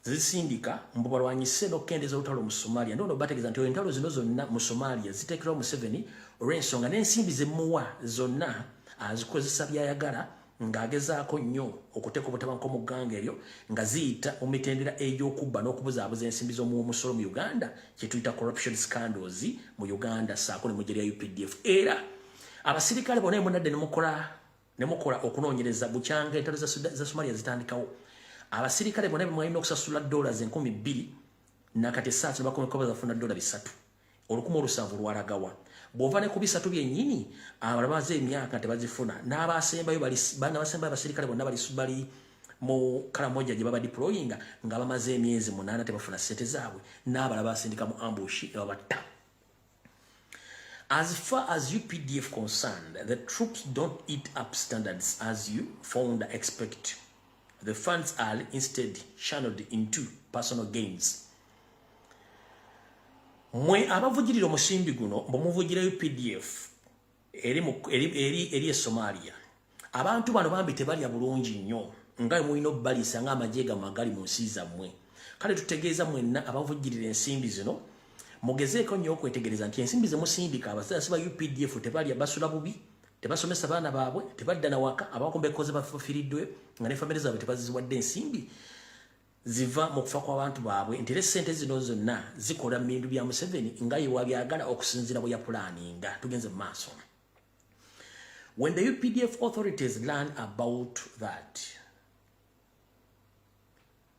zisindika mbu balwanyise n'okkendeeza olutalo mu Somalia. Ndono bategeeza nti entalo zino zonna mu Somalia ziteekerawo Museveni olw'ensonga n'ensimbi ze muwa zonna azikozesa byayagala ng'agezaako nnyo okuteeka obutabanguko mu ggwanga eryo nga ziyita mu mitendera egy'okubba n'okubuzaabuza ensimbi z'omumusolo mu Uganda kye tuyita corruption scandals mu Uganda saako ne mu gye lya UPDF. Era abasirikale bonna emunadde ne mukola okunoonyereza bukyanga entalo za Somalia zitandikawo. Abasirikale bonna bemwalina okusasula $2,200 nakati esaatu ne bakomeko bazafuna $300 olukumu lwalagawa. Bw'ova ne ku bisatu byennyini abalabaze emyaka tebazifuna n'abasembayo baana basembayo abasirikale bonna bali mu kalamoja gye baba deployinga nga bamaze emyezi 8 tebafuna ssente zaabwe n'abalala basindika mu ambush ebabatta. As far as UPDF concerned, the troops don't eat up standards as you founder expect. The funds are instead channeled into personal gains. Mwe abavugirira omusimbi guno mbumuvugira UPDF eri Somalia. Abantu bano bambi tebalya bulungi nnyo nga mulina obbalisa nga amagye magali mu nsi zammwe. Kale tutegeeza mwenna abavugirira ensimbi zino mugezeeko nnyo okwetegereza nti ensimbi ze musindika abasasi ba UPDF tebalya basula bubi, tebasomesa baana baabwe, tebadda na waka, abakombekoze bafiiriddwe nga ne famire zaabwe tebaziwadde ensimbi ziva mu kufa kw'abantu baabwe nti ssente zino zonna zikola mu bintu bya Museveni nga ye wabyagala okusinziira bwe yapulaninga. Tugenze mu maaso. When the UPDF authorities learn about that,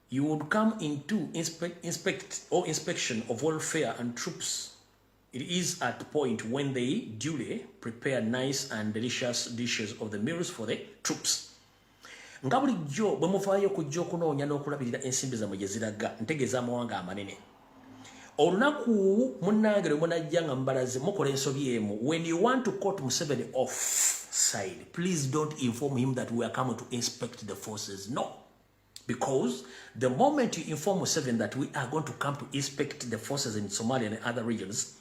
you would come into inspection of welfare and troops. It is at the point when they duly prepare nice and delicious dishes of the meals for the troops. Nga bulijjo bwe muvaayo kujja okunoonya n'okulabirira ensimbi zammwe gye ziraga ntegeeza amawanga amanene. Olunaku munnange lwe munajja nga mbalaze mukola ensobi emu. When you want to cut Museveni off side, please don't inform him that we are coming to inspect the forces. No. Because the moment you inform Museveni that we are going to come to inspect the forces in Somalia and other regions,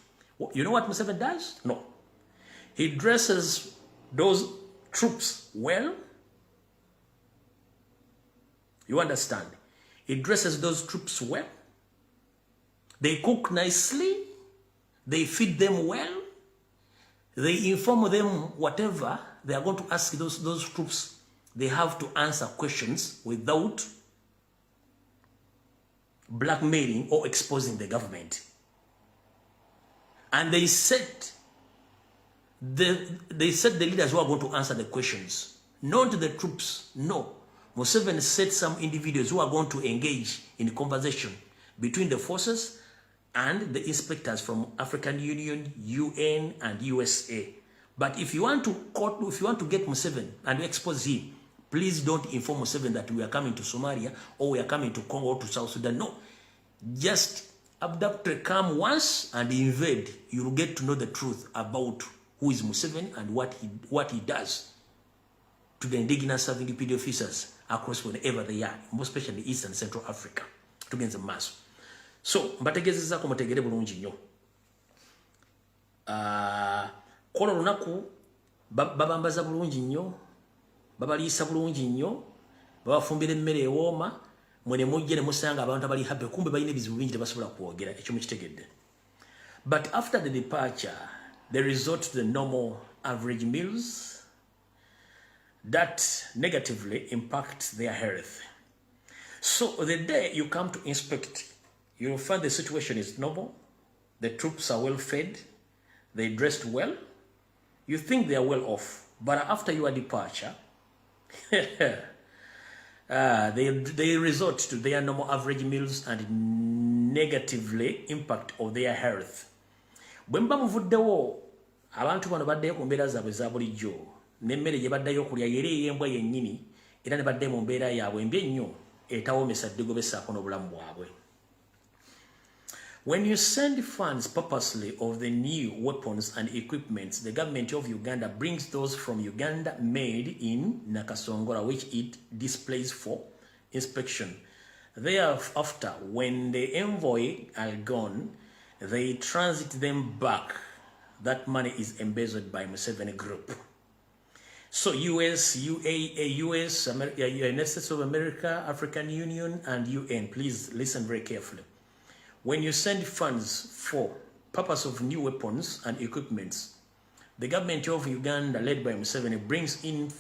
you know what Museveni does? No. He dresses those troops well. You understand? He dresses those troops well. They cook nicely. They feed them well. They inform them whatever they are going to ask those troops. They have to answer questions without blackmailing or exposing the government. And they set the leaders who are going to answer the questions. Not the troops, no. Museveni set some individuals who are going to engage in conversation between the forces and the inspectors from African Union, UN, and USA. But if you want to get Museveni and expose him, please don't inform Museveni that we are coming to Somalia or we are coming to Congo or to South Sudan. No. Just abduct, come once and invade. You'll get to know the truth about who is Museveni and what he does to the indigenous serving UPD officers across wherever they are, most especially East and Central Africa, to get the mass. So, mbategezeza ko mutegere bulungi nnyo. Kono lunaku babambaza bulungi nnyo, babaliisa bulungi nnyo, babafumbira emmere ewooma, mwene mujje ne musanga abantu abali happy kumbe balina ebizibu bingi tebasobola kwogera ekyo mukitegedde. But after the departure, they resort to the normal average meals that negatively impact their health. So the day you come to inspect, you'll find the situation is normal, the troops are well fed, they dressed well, you think they are well off, but after your departure, they resort to their normal average meals and negatively impact of their health. Bwemba muvuddewo abantu bano baddeyo ku mbeera zaabwe za bulijjo n'emmere gye baddayo okulya yeri ey'embwa yennyini era ne badde mu mbeera yaabwe mbi ennyo etawoomesa ddegobessaako n'obulamu bwabwe. When you send funds purposely of the new weapons and equipments, the government of Uganda brings those from Uganda made in Nakasongola, which it displays for inspection. Thereafter, when the envoy are gone, they transit them back. That money is embezzled by Museveni Group. So US, United States of America, African Union, and UN, please listen very carefully. When you send funds for purpose of new weapons and equipments, the government of Uganda, led by Museveni, brings in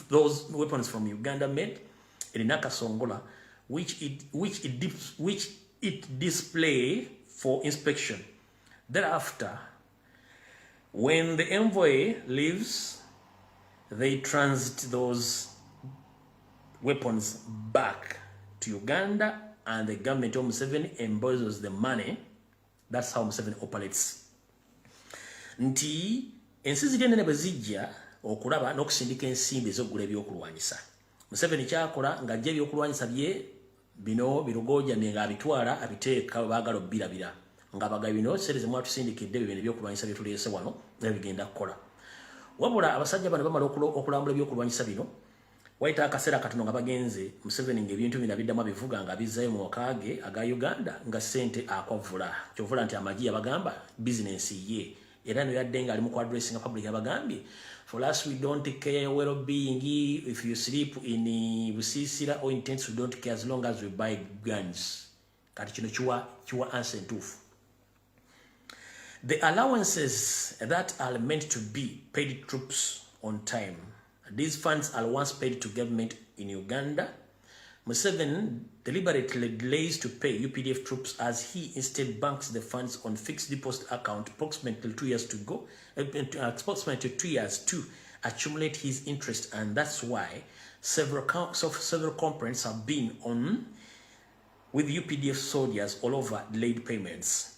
those weapons from Uganda made in Nakasongola, which it display for inspection. Thereafter, when the envoy leaves, they transit those weapons back to Uganda, and the government of Museveni embezzles the money. That's how Museveni operates. Nti ensi ziri ennene bwe zijja okulaba n'okusindika ensimbi ez'okugula ebyokulwanyisa. Museveni kyakola ng'ajja ebyokulwanyisa bye bino birugoojamye ng'abitwala abiteeka we baagala obbirabira. Ng'abaga bino sente ze mwatusindikidde bino ebyokulwanyisa bye tuleese wano nga bigenda kukola. Wabula abasajja bano bamala okulambula ebyokulwanyisa bino, waita akaseera katono nga bagenze Museveni ng'ebintu bino abiddamu abivuga nga abizzayo mu maka ge aga Uganda nga ssente akwavula. Kyovula nti amagi yabagamba bizinensi ye. Era no yadde nga ali mu addressing public yabagambye, for us we don't care well-being if you sleep in Busisira or in tents, we don't care as long as we buy guns. Kati kino kiwa answer entuufu. The allowances that are meant to be paid troops on time, these funds are once paid to government in Uganda. Museveni deliberately delays to pay UPDF troops as he instead banks the funds on fixed deposit account approximately 2 years to go, approximately 2 years to accumulate his interest, and that's why several complaints have been on with UPDF soldiers all over delayed payments.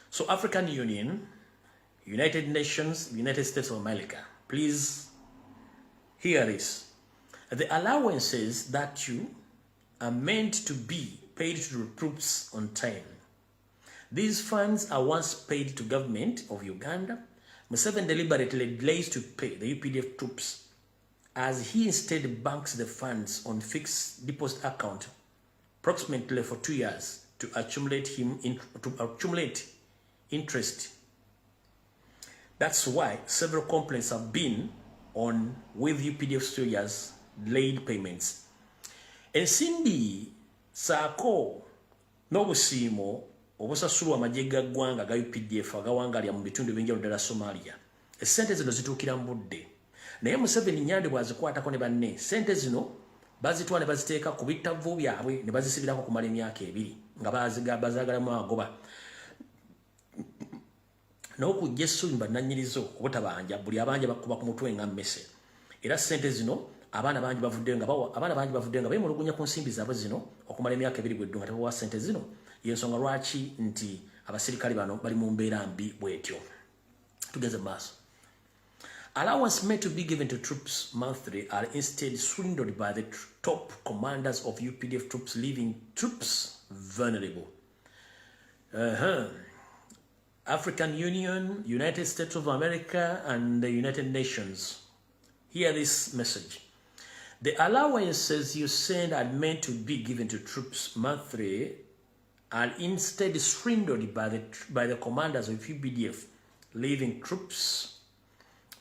So African Union, United Nations, United States of America, please hear this. The allowances that you are meant to be paid to the troops on time. These funds are once paid to government of Uganda. Museveni deliberately delays to pay the UPDF troops as he instead banks the funds on fixed deposit account approximately for 2 years to accumulate interest. That's why several complaints have been on with UPDF soldiers delayed payments. Ensimbi saako n'obusiimo obusasulwa amagye ga ggwanga ga UPDF agawangalya mu bitundu ebyenjawulo ddala Somalia. Essente zino zituukira mu budde. Naye Museveni Nyande bw'azikwatako ne banne, sente zino bazitwala ne baziteeka ku bittavu byabwe ne bazisibirako kumala emyaka 2 nga bazaagalamu agoba. N'okujja essubi bannannyinizo obutabanja buli abanja bakuba ku mutwe nga mmese. Era sente zino abaana bangi bavuddeyo nga beemulugunya ku nsimbi zaabwe zino okumala emyaka 2 bweddu nga tebawa sente zino. Y'ensonga lwaki nti abasirikale bano bali mu mbeera mbi bwetyo. Tugeze maaso. Allowance meant to be given to troops monthly are instead swindled by the top commanders of UPDF troops, leaving troops vulnerable. African Union, United States of America, and the United Nations. Hear this message. The allowances you send are meant to be given to troops monthly are instead swindled by the commanders of UPDF, leaving troops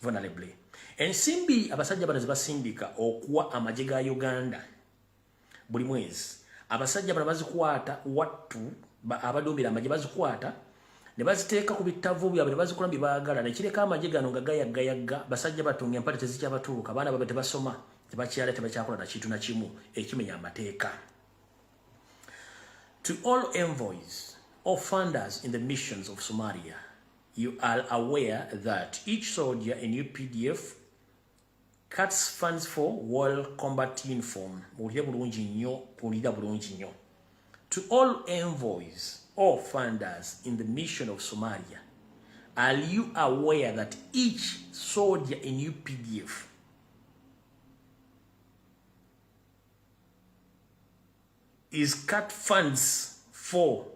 vulnerably. Ensimbi abasajja bano zibasindika okuwa amagye ga Uganda buli mwezi. Abasajja bano bazikwata wattu abadumbira amagye bazikwata ne baziteeka ku bitavu byabwe ne bazikola bye baagala ne kireka amagye gano nga gayagga basajja batunga empale tezikyabatuuka abaana babe tebasoma tebakyala tebakyakola na kintu na kimu ekimenya amateeka. To all envoys or funders in the missions of Somalia, you are aware that each soldier in UPDF cuts funds for war combat uniform. To all envoys or funders in the mission of Somalia, are you aware that each soldier in UPDF is cut funds for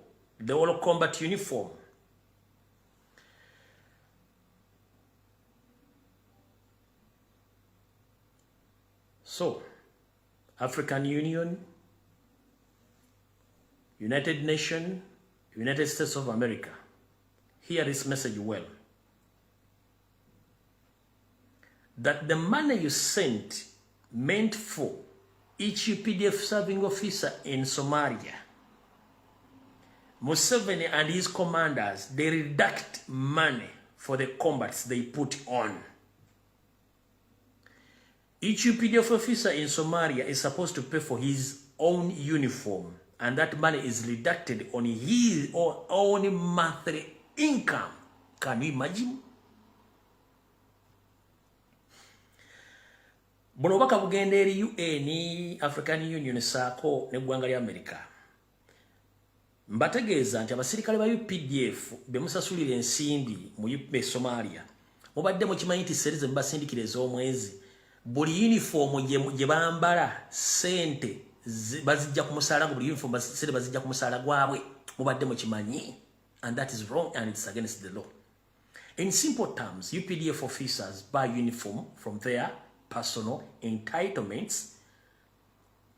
the war combat uniform? So, African Union, United Nations, United States of America, hear this message well. That the money you sent meant for each UPDF serving officer in Somalia, Museveni and his commanders, they redact money for the combats they put on. Each UPDF officer in Somalia is supposed to pay for his own uniform, and that money is deducted on his or own monthly income. Can you imagine? Bono baka bugende eri UN, African Union saako ne ggwanga lya America. Mbategeeza nti abasirikale ba UPDF bemusasulira ensimbi mu Somalia. Mubadde mukimanyi nti serize mbasindikira ez'omwezi. Buli uniform gye bambala sente bazijja ku musaala buli uniform bazijja ku musaala gwabwe. Mubadde mukimanyi. And that is wrong and it's against the law. In simple terms, UPDF officers buy uniform from their personal entitlements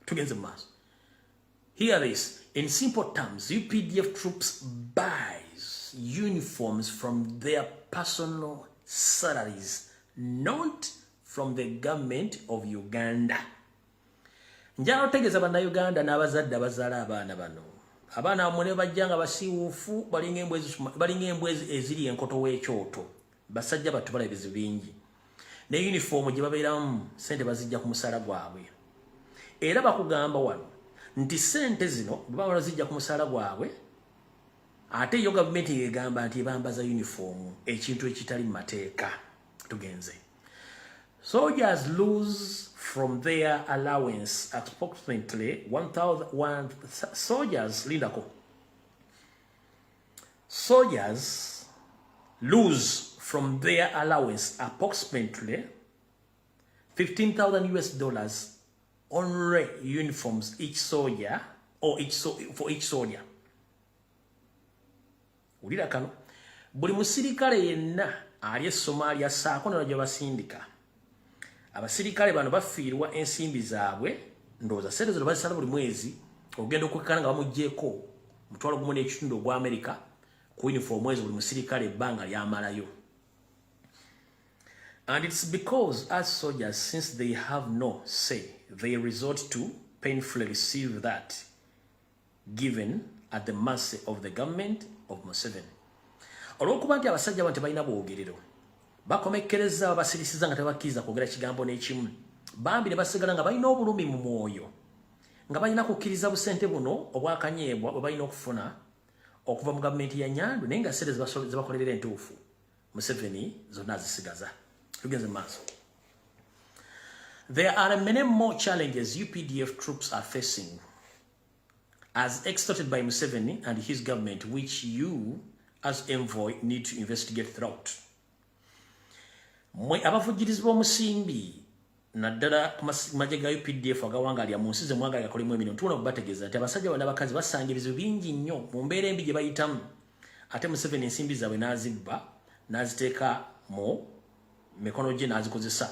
to get the mass. Hear this. In simple terms, UPDF troops buys uniforms from their personal salaries, not from the government of Uganda. Njalo tegeza banda Uganda n'abazadde abazaala abaana bano. Abaana amune bajjanga basiwufu balinga embwezi eziri enkoto w'ekyoto. Basajja batubala ebizibu bingi. Ne uniform gye babeeramu sente bazijja ku musaala gwabwe. Era bakugamba wano nti sente zino baba bazijja ku musaala gwabwe ate yo government egamba nti bambaza uniform ekintu ekitali mu mateeka. Tugenze. Soldiers lose from their allowance approximately 1,000 soldiers lindako. Soldiers lose from their allowance approximately $15,000 on uniforms each soldier or for each soldier. Ulira kano buli musirikale yenna ali Somalia saako ne basindika. Abasirikale bano bafiirwa ensimbi zaabwe ndooza sente zino bazisala buli mwezi ogenda okwekana nga bamugjeeko mutwalo gumu n'ekitundu ogwa America ku uniform mwezi buli musirikale ebbanga lyamalayo. And it's because as soldiers, since they have no say, they resort to painfully receive that given at the mercy of the government of Museveni. Olw'okuba nti abasajja bano tebalina bwogerero bakomekkereza basirisiza nga tebakkiriza kwogera kigambo n'ekimu bambi ne basigala nga balina obulumi mu mwoyo nga balina kukkiriza busente buno obwakanyeebwa bwe balina okufuna okuva mu gavumenti ya Nyandu naye nga sente zebakolerera entuufu Museveni zonna azisigaza. There are many more challenges UPDF troops are facing as extorted by Museveni and his government, which you as envoy need to investigate throughout. Abavugirizi b'omusimbi naddala ku magye ga UPDF agawangalya mu nsi ze mwagala gakolemu emirimu tubona okubategeeza nti abasajja bonna abakazi basanga ebizibu bingi nnyo mu mbeera embi gye bayitamu ate Museveni ensimbi zaabwe n'azibba n'aziteeka mu mikono gye n'azikozesa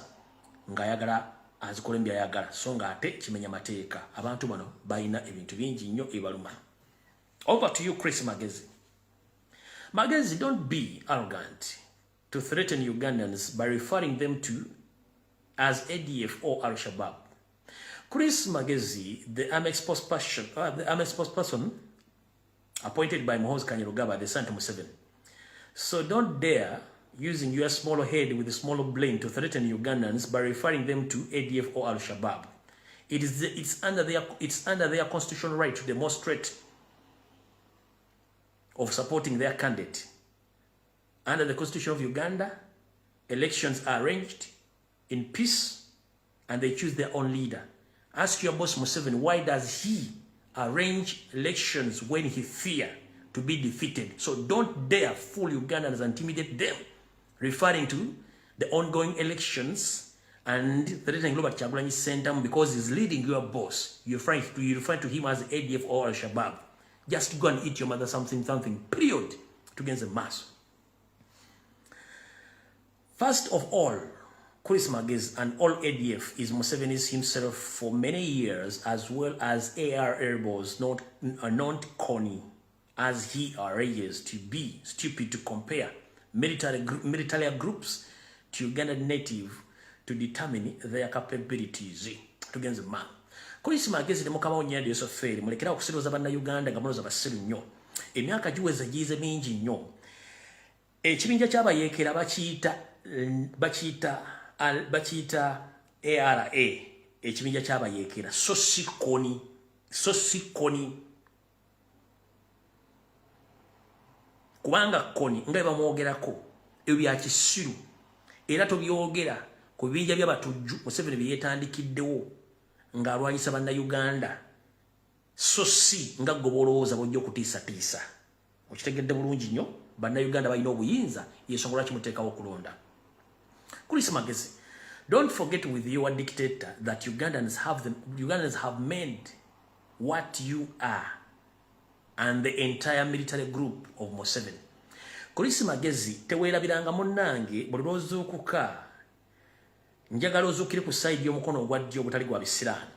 ng'ayagala azikola byayagala so nga ate kimenya mateeka abantu bano balina ebintu bingi nnyo ebaluma. Over to you, Chris Magezi. Magezi, don't be arrogant to threaten Ugandans by referring them to as ADF or Al-Shabaab. Chris Magezi, the army spokesperson appointed by Mohozi Kainerugaba, the son to Museveni. So don't dare using your small head with a small brain to threaten Ugandans by referring them to ADF or Al-Shabaab. It's under their constitutional right to demonstrate of supporting their candidate. Under the Constitution of Uganda, elections are arranged in peace and they choose their own leader. Ask your boss Museveni, why does he arrange elections when he fears to be defeated? So don't dare fool Ugandans and intimidate them, referring to the ongoing elections and threatening Robert Kyagulanyi Ssentamu because he's leading your boss. You refer to him as ADF or Al-Shabaab. Just go and eat your mother something, period, to against the mass. First of all, Chris Magezi and all ADF is Museveni's himself for many years, as well as AR elbows, not corny, as he alleges to be stupid to compare military groups to Ugandan native to determine their capabilities to against the man. Chris Magezi ne mukama onyandi yeso feri mulekera okusiroza banna Uganda nga muloza basiru nnyo emyaka giweza gize mingi nnyo ekibinja kyabayekera bakiyita ARA ekibinja kyabayekera so sikoni kubanga koni nga bamwogerako ebya kisiru era tobyogera ku bibinja by'abatujju Museveni bye yetandikiddewo nga alwanyisa banna Uganda so si nga gobolooza bojjo kutiisa okitegedde bulungi nnyo banna Uganda balina obuyinza yesongola kimuteekawo okulonda. Chris Magezi, don't forget with your dictator that Ugandans have made what you are and the entire military group of Museveni. Chris Magezi, teweerabiranga munnange buli lw'ozuukuka njagala ozuukire ku side y'omukono ogwa ddyo obutali gwa bisiraani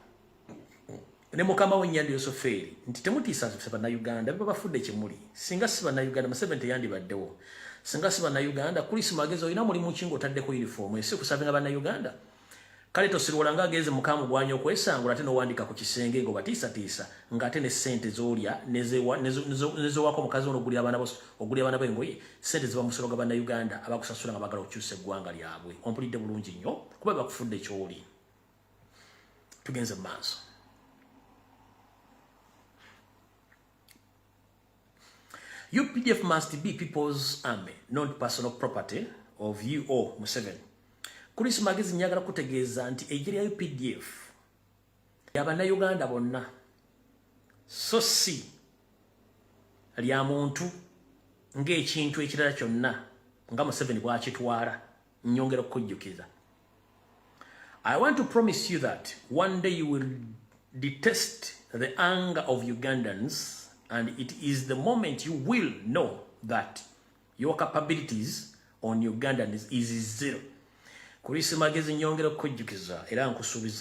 ne mukama w'ennyanja yosofeeri nti temutiisa bannayuganda biba bafudde kyemuli singa si bannayuganda Museveni teyandibaddewo singa si bannayuganda Chris Magezi olina mulimu ki ng'otaddeko uniform esi kusavinga bannayuganda kale tosirwola ng'ageze mukamu gwanya okwesangula ate n'owandika ku kisenge ng'obatiisatiisa ng'ate ne ssente z'olya nezowako omukazi ono ogulira abaana b'engoye ssente ziba musolo ga bannayuganda abakusasula nga bagala okukyusa eggwanga lyabwe. Ompulidde bulungi nnyo kuba bakufudde ekyoli. Tugenze mu maaso. UPDF must be people's army, not personal property of you or Museveni. Chris Magezi njagala kutegeeza nti ejje lya UPDF y'abannayuganda bonna so si lya muntu ng'ekintu ekirala kyonna nga Museveni bw'akitwala nnyongera okukujjukiza. I want to promise you that one day you will detest the anger of Ugandans, and it is the moment you will know that your capabilities on Ugandans is zero. Chris Magezi nyongera okujjukiza era nkusuubiza